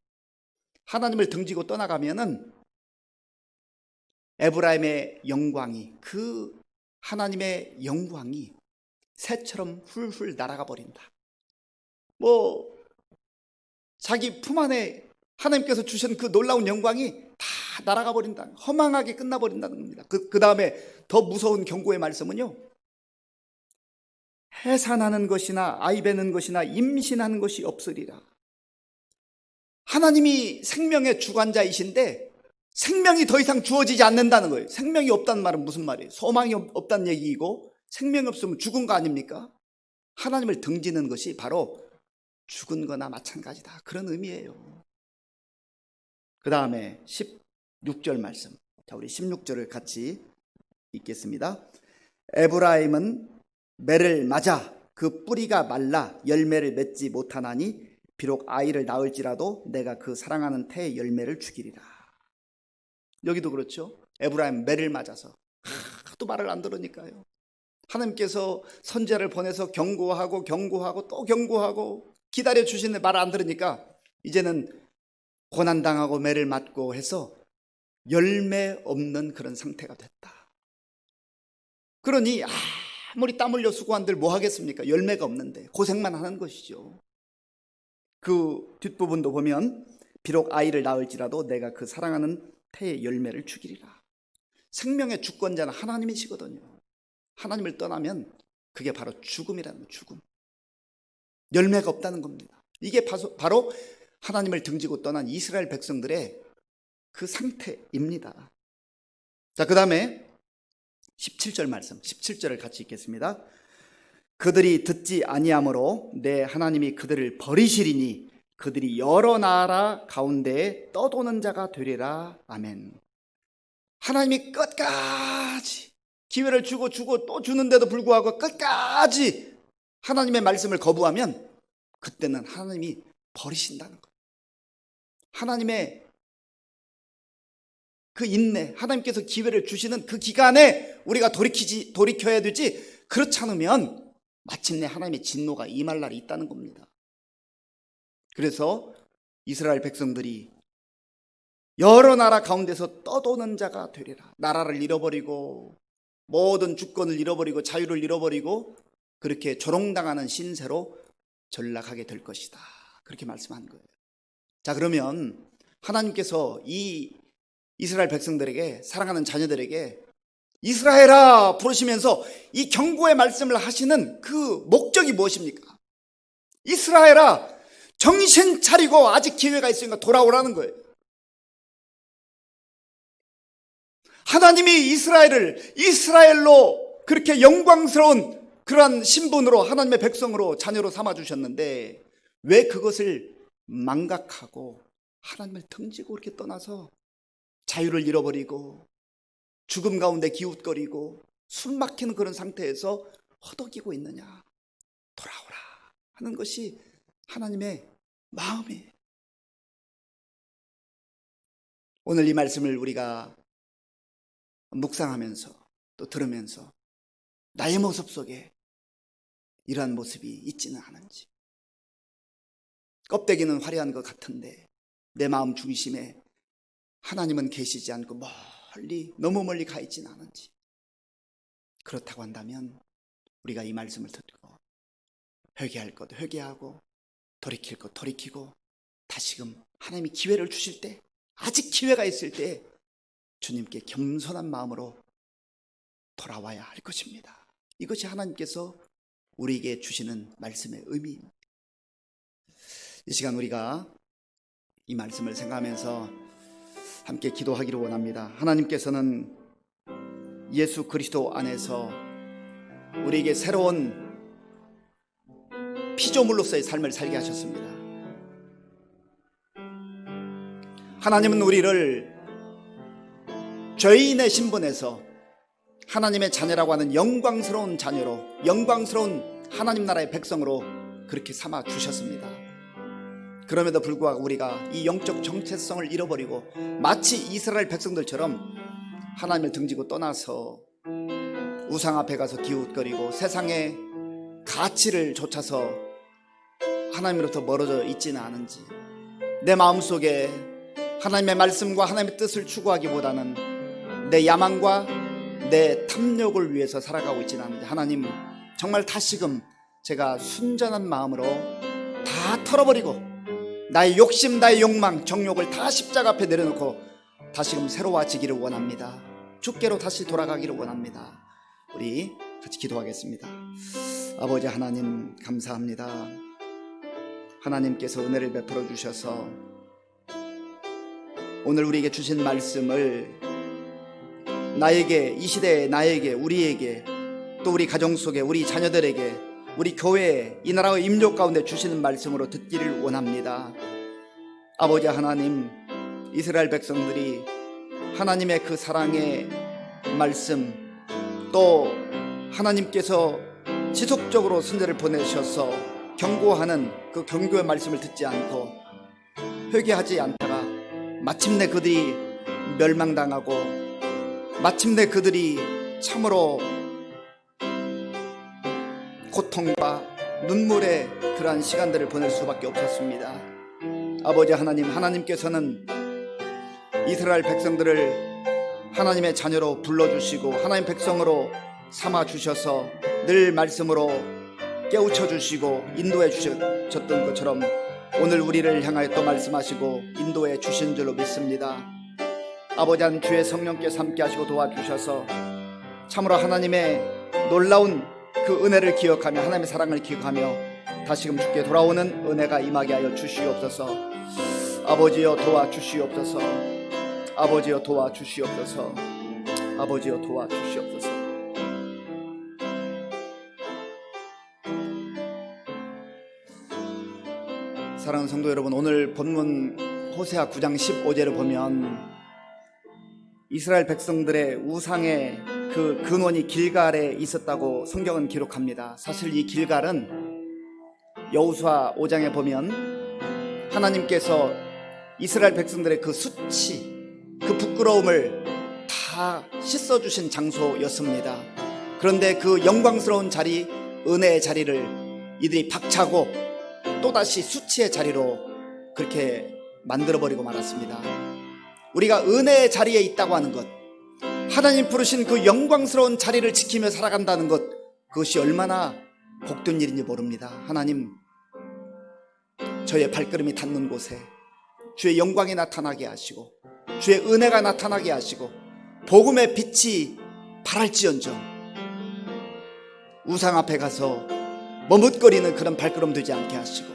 하나님을 등지고 떠나가면은 에브라임의 영광이, 그 하나님의 영광이 새처럼 훌훌 날아가 버린다. 자기 품 안에 하나님께서 주신 그 놀라운 영광이 다 날아가 버린다. 허망하게 끝나버린다는 겁니다. 그 다음에 더 무서운 경고의 말씀은요, 해산하는 것이나 아이 베는 것이나 임신하는 것이 없으리라. 하나님이 생명의 주관자이신데 생명이 더 이상 주어지지 않는다는 거예요. 생명이 없다는 말은 무슨 말이에요? 소망이 없다는 얘기이고, 생명이 없으면 죽은 거 아닙니까? 하나님을 등지는 것이 바로 죽은 거나 마찬가지다, 그런 의미예요. 그 다음에 6절 말씀. 자, 우리 16절을 같이 읽겠습니다. 에브라임은 매를 맞아 그 뿌리가 말라 열매를 맺지 못하나니 비록 아이를 낳을지라도 내가 그 사랑하는 태의 열매를 죽이리라. 여기도 그렇죠. 에브라임 매를 맞아서 하도 말을 안 들으니까요. 하나님께서 선지자를 보내서 경고하고 또 경고하고 기다려 주시는데 말 안 들으니까 이제는 고난당하고 매를 맞고 해서 열매 없는 그런 상태가 됐다. 그러니 아무리 땀 흘려 수고한들 뭐 하겠습니까? 열매가 없는데 고생만 하는 것이죠. 그 뒷부분도 보면 비록 아이를 낳을지라도 내가 그 사랑하는 태의 열매를 죽이리라. 생명의 주권자는 하나님이시거든요. 하나님을 떠나면 그게 바로 죽음이라는 거예요. 죽음. 열매가 없다는 겁니다. 이게 바로 하나님을 등지고 떠난 이스라엘 백성들의 그 상태입니다. 자, 그 다음에 17절 말씀, 17절을 같이 읽겠습니다. 그들이 듣지 아니하므로 내 하나님이 그들을 버리시리니 그들이 여러 나라 가운데 떠도는 자가 되리라. 아멘. 하나님이 끝까지 기회를 주고 또 주는데도 불구하고 끝까지 하나님의 말씀을 거부하면 그때는 하나님이 버리신다는 거예요. 하나님의 그 인내, 하나님께서 기회를 주시는 그 기간에 우리가 돌이켜야 되지, 그렇지 않으면 마침내 하나님의 진노가 임할 날이 있다는 겁니다. 그래서 이스라엘 백성들이 여러 나라 가운데서 떠도는 자가 되리라. 나라를 잃어버리고 모든 주권을 잃어버리고 자유를 잃어버리고 그렇게 조롱당하는 신세로 전락하게 될 것이다. 그렇게 말씀한 거예요. 자, 그러면 하나님께서 이 이스라엘 백성들에게, 사랑하는 자녀들에게 이스라엘아 부르시면서 이 경고의 말씀을 하시는 그 목적이 무엇입니까? 이스라엘아 정신 차리고 아직 기회가 있으니까 돌아오라는 거예요. 하나님이 이스라엘로 그렇게 영광스러운 그러한 신분으로 하나님의 백성으로 자녀로 삼아주셨는데 왜 그것을 망각하고 하나님을 등지고 이렇게 떠나서 자유를 잃어버리고 죽음 가운데 기웃거리고 숨 막히는 그런 상태에서 허덕이고 있느냐? 돌아오라 하는 것이 하나님의 마음이에요. 오늘 이 말씀을 우리가 묵상하면서 또 들으면서 나의 모습 속에 이러한 모습이 있지는 않은지, 껍데기는 화려한 것 같은데 내 마음 중심에 하나님은 계시지 않고 너무 멀리 가 있지는 않은지, 그렇다고 한다면 우리가 이 말씀을 듣고 회개할 것 회개하고 돌이킬 것 돌이키고 다시금 하나님이 기회를 주실 때, 아직 기회가 있을 때 주님께 겸손한 마음으로 돌아와야 할 것입니다. 이것이 하나님께서 우리에게 주시는 말씀의 의미입니다. 이 시간 우리가 이 말씀을 생각하면서 함께 기도하기를 원합니다. 하나님께서는 예수 그리스도 안에서 우리에게 새로운 피조물로서의 삶을 살게 하셨습니다. 하나님은 우리를 죄인의 신분에서 하나님의 자녀라고 하는 영광스러운 자녀로, 영광스러운 하나님 나라의 백성으로 그렇게 삼아 주셨습니다. 그럼에도 불구하고 우리가 이 영적 정체성을 잃어버리고 마치 이스라엘 백성들처럼 하나님을 등지고 떠나서 우상 앞에 가서 기웃거리고 세상의 가치를 좇아서 하나님으로부터 멀어져 있지는 않은지, 내 마음속에 하나님의 말씀과 하나님의 뜻을 추구하기보다는 내 야망과 내 탐욕을 위해서 살아가고 있지는 않은지, 하나님 정말 다시금 제가 순전한 마음으로 다 털어버리고 나의 욕심, 나의 욕망, 정욕을 다 십자가 앞에 내려놓고 다시금 새로워지기를 원합니다. 주께로 다시 돌아가기를 원합니다. 우리 같이 기도하겠습니다. 아버지 하나님 감사합니다. 하나님께서 은혜를 베풀어 주셔서 오늘 우리에게 주신 말씀을 나에게, 이 시대에 나에게, 우리에게, 또 우리 가정 속에 우리 자녀들에게, 우리 교회에, 이 나라의 임종 가운데 주시는 말씀으로 듣기를 원합니다. 아버지 하나님, 이스라엘 백성들이 하나님의 그 사랑의 말씀, 또 하나님께서 지속적으로 선제를 보내셔서 경고하는 그 경고의 말씀을 듣지 않고 회개하지 않다가 마침내 그들이 멸망당하고 마침내 그들이 참으로 고통과 눈물의 그러한 시간들을 보낼 수밖에 없었습니다. 아버지 하나님, 하나님께서는 이스라엘 백성들을 하나님의 자녀로 불러주시고 하나님 백성으로 삼아주셔서 늘 말씀으로 깨우쳐 주시고 인도해 주셨던 것처럼 오늘 우리를 향하여 또 말씀하시고 인도해 주신 줄로 믿습니다. 아버지 하나님, 주의 성령께서 함께 하시고 도와주셔서 참으로 하나님의 놀라운 그 은혜를 기억하며 하나님의 사랑을 기억하며 다시금 주께 돌아오는 은혜가 임하게 하여 주시옵소서. 아버지여 도와주시옵소서. 아버지여 도와주시옵소서. 아버지여 도와주시옵소서. 사랑하는 성도 여러분, 오늘 본문 호세아 9장 15절을 보면 이스라엘 백성들의 우상의 그 근원이 길갈에 있었다고 성경은 기록합니다. 사실 이 길갈은 여호수아 5장에 보면 하나님께서 이스라엘 백성들의 그 수치, 그 부끄러움을 다 씻어주신 장소였습니다. 그런데 그 영광스러운 자리, 은혜의 자리를 이들이 박차고 또다시 수치의 자리로 그렇게 만들어버리고 말았습니다. 우리가 은혜의 자리에 있다고 하는 것, 하나님 부르신 그 영광스러운 자리를 지키며 살아간다는 것, 그것이 얼마나 복된 일인지 모릅니다. 하나님, 저의 발걸음이 닿는 곳에 주의 영광이 나타나게 하시고 주의 은혜가 나타나게 하시고 복음의 빛이 발할지언정 우상 앞에 가서 머뭇거리는 그런 발걸음 되지 않게 하시고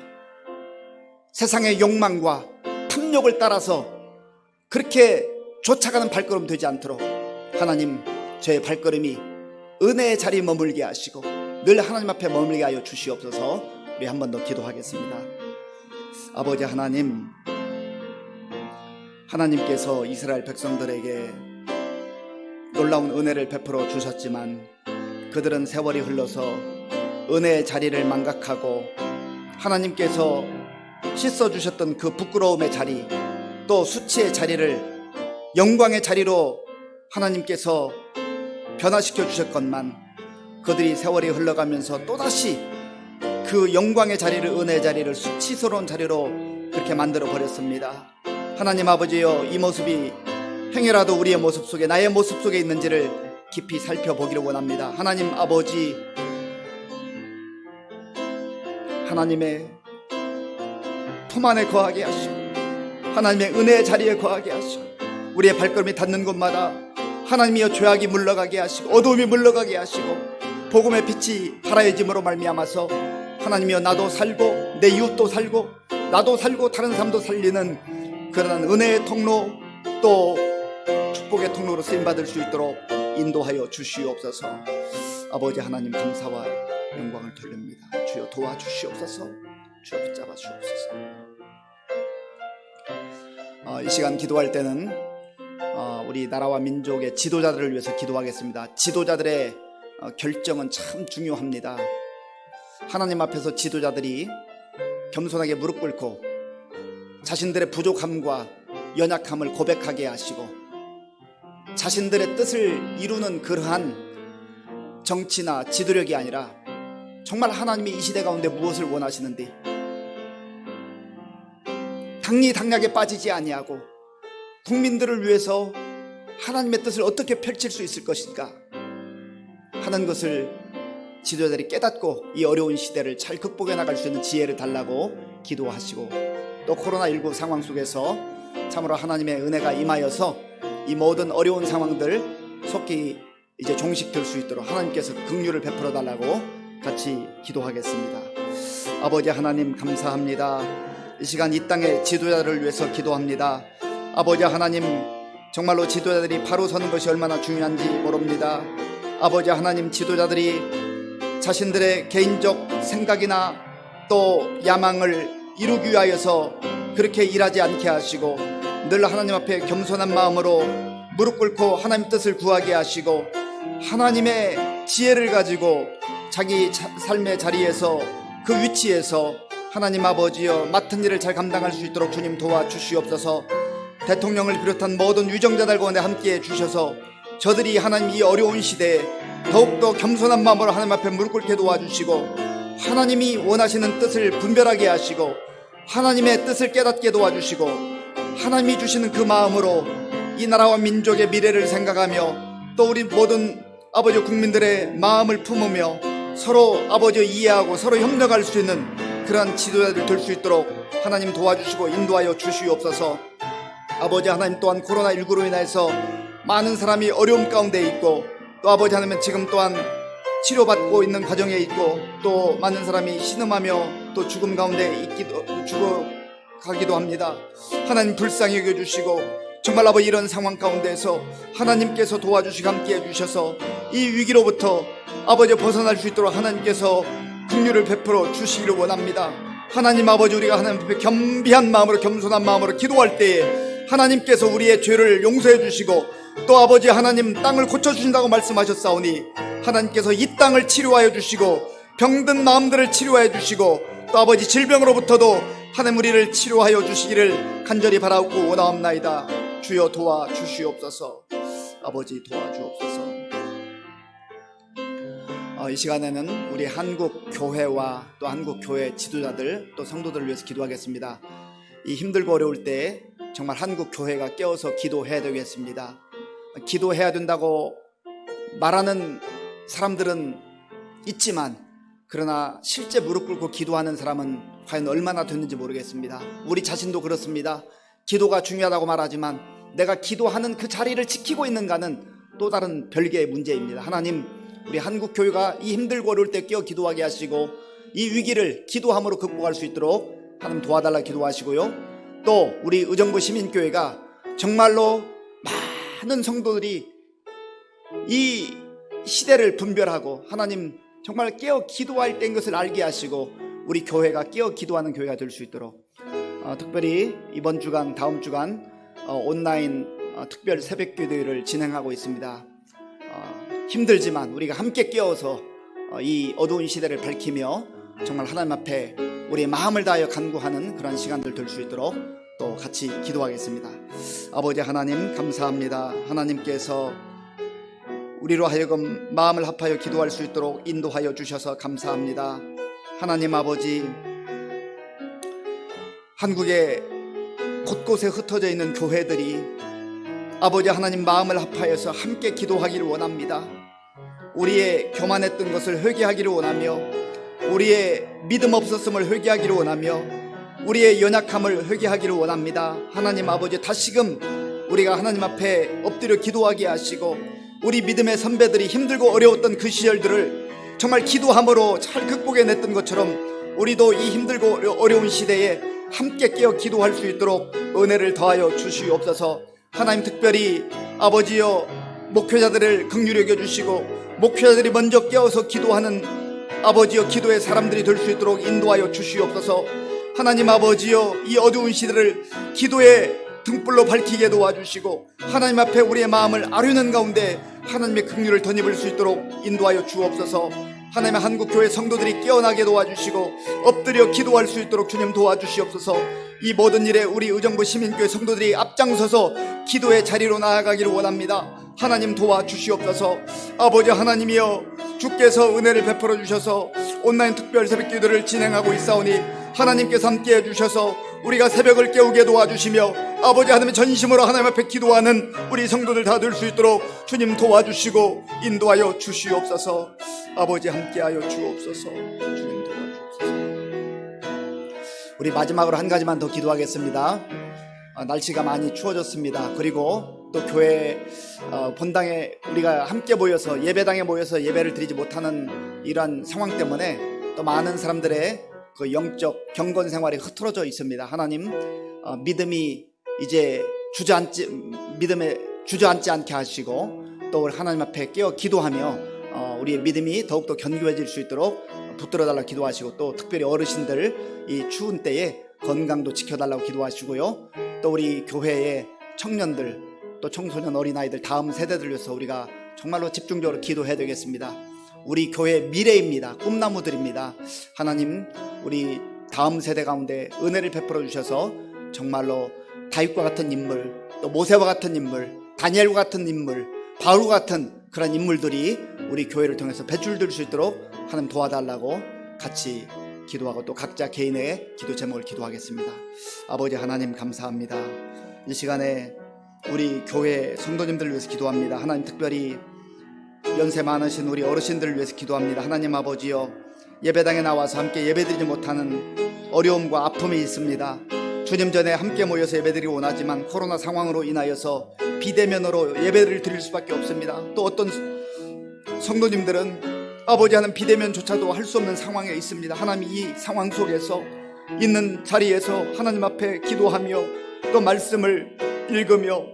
세상의 욕망과 탐욕을 따라서 그렇게 쫓아가는 발걸음 되지 않도록 하나님, 저의 발걸음이 은혜의 자리에 머물게 하시고 늘 하나님 앞에 머물게 하여 주시옵소서. 우리 한 번 더 기도하겠습니다. 아버지 하나님, 하나님께서 이스라엘 백성들에게 놀라운 은혜를 베풀어 주셨지만 그들은 세월이 흘러서 은혜의 자리를 망각하고 하나님께서 씻어주셨던 그 부끄러움의 자리, 또 수치의 자리를 영광의 자리로 하나님께서 변화시켜 주셨건만 그들이 세월이 흘러가면서 또다시 그 영광의 자리를, 은혜의 자리를 수치스러운 자리로 그렇게 만들어 버렸습니다. 하나님 아버지여, 이 모습이 행여라도 우리의 모습 속에, 나의 모습 속에 있는지를 깊이 살펴보기를 원합니다. 하나님 아버지, 하나님의 품 안에 거하게 하시고 하나님의 은혜의 자리에 거하게 하시고 우리의 발걸음이 닿는 곳마다 하나님이여 죄악이 물러가게 하시고 어두움이 물러가게 하시고 복음의 빛이 발하여짐으로 말미암아서 하나님이여, 나도 살고 내 이웃도 살고 나도 살고 다른 사람도 살리는 그러한 은혜의 통로, 또 축복의 통로로 쓰임받을 수 있도록 인도하여 주시옵소서. 아버지 하나님, 감사와 영광을 돌립니다. 주여 도와주시옵소서. 주여 붙잡아 주옵소서. 이 시간 기도할 때는 우리 나라와 민족의 지도자들을 위해서 기도하겠습니다. 지도자들의 결정은 참 중요합니다. 하나님 앞에서 지도자들이 겸손하게 무릎 꿇고 자신들의 부족함과 연약함을 고백하게 하시고 자신들의 뜻을 이루는 그러한 정치나 지도력이 아니라 정말 하나님이 이 시대 가운데 무엇을 원하시는지 당리당략에 빠지지 아니하고 국민들을 위해서 하나님의 뜻을 어떻게 펼칠 수 있을 것인가 하는 것을 지도자들이 깨닫고 이 어려운 시대를 잘 극복해 나갈 수 있는 지혜를 달라고 기도하시고, 또 코로나19 상황 속에서 참으로 하나님의 은혜가 임하여서 이 모든 어려운 상황들 속히 이제 종식될 수 있도록 하나님께서 긍휼을 베풀어 달라고 같이 기도하겠습니다. 아버지 하나님, 감사합니다. 이 시간 이 땅의 지도자들을 위해서 기도합니다. 아버지 하나님, 정말로 지도자들이 바로 서는 것이 얼마나 중요한지 모릅니다. 아버지 하나님, 지도자들이 자신들의 개인적 생각이나 또 야망을 이루기 위하여서 그렇게 일하지 않게 하시고 늘 하나님 앞에 겸손한 마음으로 무릎 꿇고 하나님 뜻을 구하게 하시고 하나님의 지혜를 가지고 자기 삶의 자리에서 그 위치에서 하나님 아버지여 맡은 일을 잘 감당할 수 있도록 주님 도와주시옵소서. 대통령을 비롯한 모든 위정자들 가운데 함께해 주셔서 저들이 하나님 이 어려운 시대에 더욱더 겸손한 마음으로 하나님 앞에 무릎 꿇게 도와주시고 하나님이 원하시는 뜻을 분별하게 하시고 하나님의 뜻을 깨닫게 도와주시고 하나님이 주시는 그 마음으로 이 나라와 민족의 미래를 생각하며 또 우리 모든 아버지 국민들의 마음을 품으며 서로 아버지 이해하고 서로 협력할 수 있는 그러한 지도자들 될 수 있도록 하나님 도와주시고 인도하여 주시옵소서. 아버지 하나님 또한 코로나19로 인해서 많은 사람이 어려움 가운데 있고 또 아버지 하나님 지금 또한 치료받고 있는 과정에 있고 또 많은 사람이 신음하며 또 죽음 가운데 죽어가기도 합니다. 하나님 불쌍히 여겨주시고 정말 아버지 이런 상황 가운데서 하나님께서 도와주시고 함께해 주셔서 이 위기로부터 아버지 벗어날 수 있도록 하나님께서 긍휼을 베풀어 주시기를 원합니다. 하나님 아버지 우리가 하나님 앞에 겸비한 마음으로 겸손한 마음으로 기도할 때에 하나님께서 우리의 죄를 용서해 주시고 또 아버지 하나님 땅을 고쳐주신다고 말씀하셨사오니 하나님께서 이 땅을 치료하여 주시고 병든 마음들을 치료하여 주시고 또 아버지 질병으로부터도 하나님 우리를 치료하여 주시기를 간절히 바라고 원하옵나이다. 주여 도와주시옵소서. 아버지 도와주옵소서. 이 시간에는 우리 한국 교회와 또 한국 교회 지도자들 또 성도들을 위해서 기도하겠습니다. 이 힘들고 어려울 때 정말 한국 교회가 깨어서 기도해야 되겠습니다. 기도해야 된다고 말하는 사람들은 있지만 그러나 실제 무릎 꿇고 기도하는 사람은 과연 얼마나 됐는지 모르겠습니다. 우리 자신도 그렇습니다. 기도가 중요하다고 말하지만 내가 기도하는 그 자리를 지키고 있는가는 또 다른 별개의 문제입니다. 하나님 우리 한국 교회가 이 힘들고 어려울 때 깨어 기도하게 하시고 이 위기를 기도함으로 극복할 수 있도록 하나님 도와달라 기도하시고요. 또 우리 의정부 시민교회가 정말로 많은 성도들이 이 시대를 분별하고 하나님 정말 깨어 기도할 때인 것을 알게 하시고 우리 교회가 깨어 기도하는 교회가 될 수 있도록 특별히 이번 주간 다음 주간 온라인 특별 새벽 기도회를 진행하고 있습니다. 힘들지만 우리가 함께 깨어서 이 어두운 시대를 밝히며 정말 하나님 앞에 우리의 마음을 다하여 간구하는 그런 시간들 될 수 있도록 또 같이 기도하겠습니다. 아버지 하나님 감사합니다. 하나님께서 우리로 하여금 마음을 합하여 기도할 수 있도록 인도하여 주셔서 감사합니다. 하나님 아버지 한국의 곳곳에 흩어져 있는 교회들이 아버지 하나님 마음을 합하여서 함께 기도하기를 원합니다. 우리의 교만했던 것을 회개하기를 원하며 우리의 믿음 없었음을 회개하기를 원하며 우리의 연약함을 회개하기를 원합니다. 하나님 아버지 다시금 우리가 하나님 앞에 엎드려 기도하게 하시고 우리 믿음의 선배들이 힘들고 어려웠던 그 시절들을 정말 기도함으로 잘 극복해냈던 것처럼 우리도 이 힘들고 어려운 시대에 함께 깨어 기도할 수 있도록 은혜를 더하여 주시옵소서. 하나님 특별히 아버지여 목회자들을 긍휼히 여겨주시고 목회자들이 먼저 깨어서 기도하는 아버지여 기도의 사람들이 될 수 있도록 인도하여 주시옵소서. 하나님 아버지여 이 어두운 시대를 기도의 등불로 밝히게 도와주시고 하나님 앞에 우리의 마음을 아뢰는 가운데 하나님의 긍휼을 덧입을 수 있도록 인도하여 주옵소서. 하나님의 한국교회 성도들이 깨어나게 도와주시고 엎드려 기도할 수 있도록 주님 도와주시옵소서. 이 모든 일에 우리 의정부 시민교회 성도들이 앞장서서 기도의 자리로 나아가기를 원합니다. 하나님 도와주시옵소서. 아버지 하나님이여 주께서 은혜를 베풀어 주셔서 온라인 특별 새벽 기도를 진행하고 있사오니 하나님께서 함께 해주셔서 우리가 새벽을 깨우게 도와주시며 아버지 하나님의 전심으로 하나님 앞에 기도하는 우리 성도들 다 될 수 있도록 주님 도와주시고 인도하여 주시옵소서. 아버지 함께하여 주옵소서. 주님 도와주옵소서. 우리 마지막으로 한 가지만 더 기도하겠습니다. 날씨가 많이 추워졌습니다. 그리고 또 교회 본당에 우리가 함께 모여서 예배당에 모여서 예배를 드리지 못하는 이러한 상황 때문에 또 많은 사람들의 그 영적 경건 생활이 흐트러져 있습니다. 하나님 믿음이 이제 믿음에 주저앉지 않게 하시고 또 하나님 앞에 깨어 기도하며 우리의 믿음이 더욱더 견고해질 수 있도록 붙들어달라고 기도하시고 또 특별히 어르신들 이 추운 때에 건강도 지켜달라고 기도하시고요. 또 우리 교회의 청년들 또 청소년 어린아이들 다음 세대들 위해서 우리가 정말로 집중적으로 기도해야 되겠습니다. 우리 교회의 미래입니다. 꿈나무들입니다. 하나님, 우리 다음 세대 가운데 은혜를 베풀어 주셔서 정말로 다윗과 같은 인물, 또 모세와 같은 인물, 다니엘과 같은 인물, 바울과 같은 그런 인물들이 우리 교회를 통해서 배출될 수 있도록 하나님 도와달라고 같이 기도하고 또 각자 개인의 기도 제목을 기도하겠습니다. 아버지 하나님 감사합니다. 이 시간에 우리 교회 성도님들을 위해서 기도합니다. 하나님, 특별히 연세 많으신 우리 어르신들을 위해서 기도합니다. 하나님 아버지여, 예배당에 나와서 함께 예배드리지 못하는 어려움과 아픔이 있습니다. 주님 전에 함께 모여서 예배드리기 원하지만 코로나 상황으로 인하여서 비대면으로 예배를 드릴 수밖에 없습니다. 또 어떤 성도님들은 아버지 하는 비대면조차도 할 수 없는 상황에 있습니다. 하나님, 이 상황 속에서 있는 자리에서 하나님 앞에 기도하며 또 말씀을 읽으며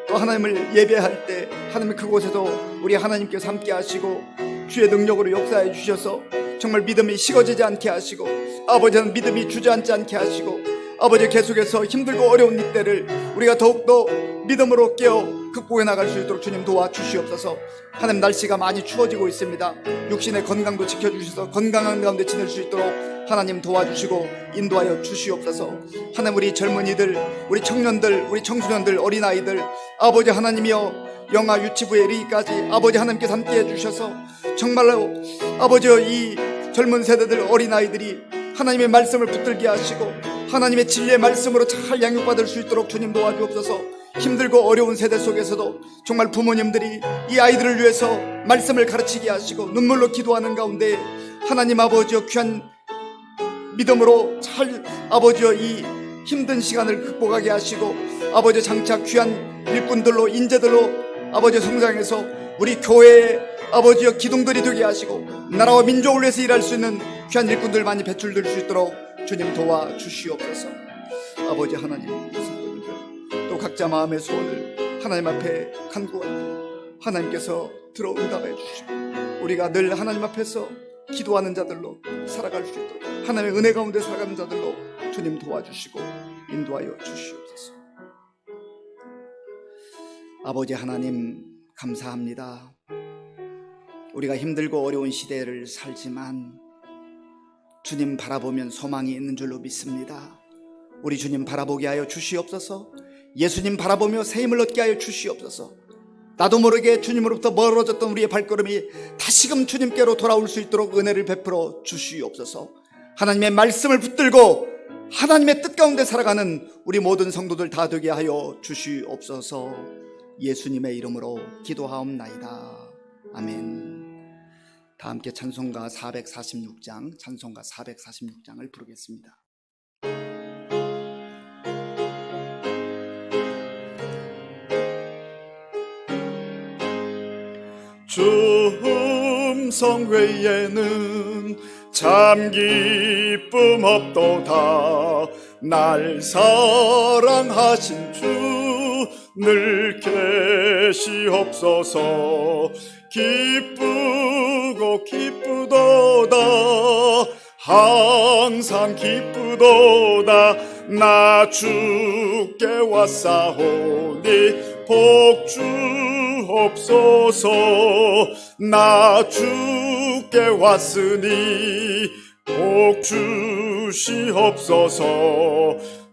또 하나님을 예배할 때 하나님, 그곳에도 우리 하나님께서 함께 하시고 주의 능력으로 역사해 주셔서 정말 믿음이 식어지지 않게 하시고 아버지는 믿음이 주저앉지 않게 하시고 아버지, 계속해서 힘들고 어려운 이때를 우리가 더욱더 믿음으로 깨어 극복해 나갈 수 있도록 주님 도와주시옵소서. 하나님, 날씨가 많이 추워지고 있습니다. 육신의 건강도 지켜주셔서 건강한 가운데 지낼 수 있도록 하나님 도와주시고 인도하여 주시옵소서. 하나님, 우리 젊은이들, 우리 청년들, 우리 청소년들, 어린아이들 아버지 하나님이여, 영아 유치부에 이르기까지 아버지 하나님께서 함께 해주셔서 정말로 아버지 이 젊은 세대들 어린아이들이 하나님의 말씀을 붙들게 하시고 하나님의 진리의 말씀으로 잘 양육받을 수 있도록 주님 도와주옵소서. 힘들고 어려운 세대 속에서도 정말 부모님들이 이 아이들을 위해서 말씀을 가르치게 하시고 눈물로 기도하는 가운데 하나님 아버지여, 귀한 믿음으로 잘 아버지여 이 힘든 시간을 극복하게 하시고 아버지 장차 귀한 일꾼들로 인재들로 아버지 성장해서 우리 교회의 아버지여 기둥들이 되게 하시고 나라와 민족을 위해서 일할 수 있는 귀한 일꾼들 많이 배출될 수 있도록 주님 도와주시옵소서. 아버지 하나님, 성도님들 또 각자 마음의 소원을 하나님 앞에 간구하고 하나님께서 들어 응답해 주시고 우리가 늘 하나님 앞에서 기도하는 자들로 살아갈 수 있도록 하나님의 은혜 가운데 살아가는 자들로 주님 도와주시고 인도하여 주시옵소서. 아버지 하나님 감사합니다. 우리가 힘들고 어려운 시대를 살지만 주님 바라보면 소망이 있는 줄로 믿습니다. 우리 주님 바라보게 하여 주시옵소서. 예수님 바라보며 새 힘을 얻게 하여 주시옵소서. 나도 모르게 주님으로부터 멀어졌던 우리의 발걸음이 다시금 주님께로 돌아올 수 있도록 은혜를 베풀어 주시옵소서. 하나님의 말씀을 붙들고 하나님의 뜻 가운데 살아가는 우리 모든 성도들 다 되게 하여 주시옵소서. 예수님의 이름으로 기도하옵나이다. 아멘. 다 함께 찬송가 446장을 부르겠습니다. 줌성회에는 참 기쁨 없도다. 날 사랑하신 주 늘 계시옵소서. 기쁘고 기쁘도다. 항상 기쁘도다. 나 주께 왔사오니 복 주옵소서. 나 주께 왔으니 복 주시옵소서.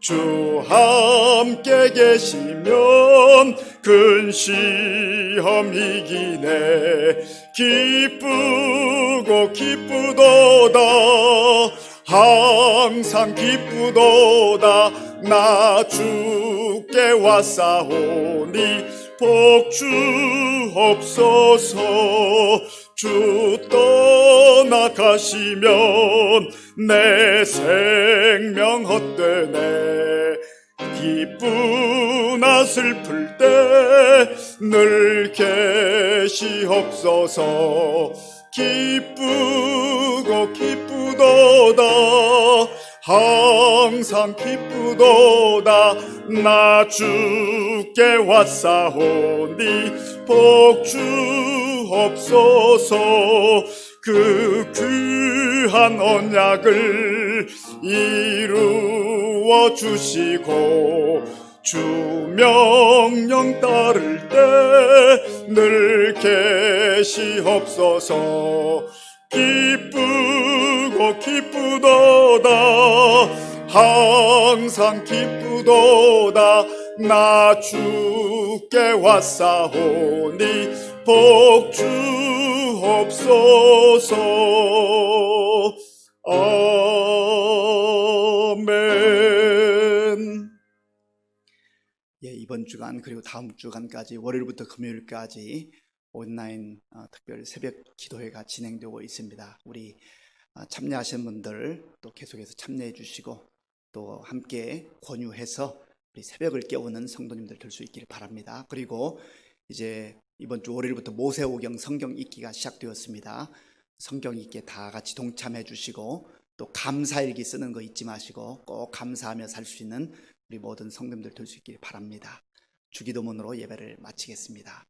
주 함께 계시면 큰 시험 이기네. 기쁘고 기쁘도다. 항상 기쁘도다. 나 주께 왔사오니 복 주옵소서. 주 떠나가시면 내 생명 헛되네. 기쁘나 슬플 때 늘 계시옵소서. 기쁘고 기쁘도다. 항상 기쁘도다. 나 주께 왔사오니 복 주옵소서. 그 귀한 언약을 이루어 주시고 주 명령 따를 때 늘 계시옵소서. 기쁘고 기쁘도다 항상 기쁘도다 나 주께 왔사오니 복 주옵소서. 아멘. 이번 주간 그리고 다음 주간까지 월요일부터 금요일까지 온라인 특별 새벽 기도회가 진행되고 있습니다. 우리 참여하신 분들 또 계속해서 참여해 주시고 또 함께 권유해서 우리 새벽을 깨우는 성도님들 될 수 있기를 바랍니다. 그리고 이제 이번 주 월요일부터 모세오경 성경 읽기가 시작되었습니다. 성경 읽기에 다 같이 동참해 주시고 또 감사일기 쓰는 거 잊지 마시고 꼭 감사하며 살 수 있는 우리 모든 성도님들 될 수 있기를 바랍니다. 주기도문으로 예배를 마치겠습니다.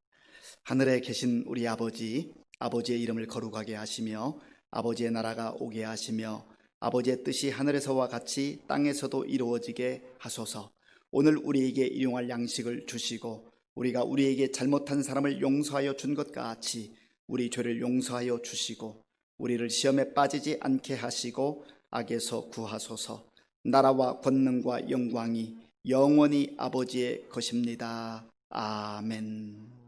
하늘에 계신 우리 아버지, 아버지의 이름을 거룩하게 하시며 아버지의 나라가 오게 하시며 아버지의 뜻이 하늘에서와 같이 땅에서도 이루어지게 하소서. 오늘 우리에게 일용할 양식을 주시고 우리가 우리에게 잘못한 사람을 용서하여 준 것 같이 우리 죄를 용서하여 주시고 우리를 시험에 빠지지 않게 하시고 악에서 구하소서. 나라와 권능과 영광이 영원히 아버지의 것입니다. 아멘.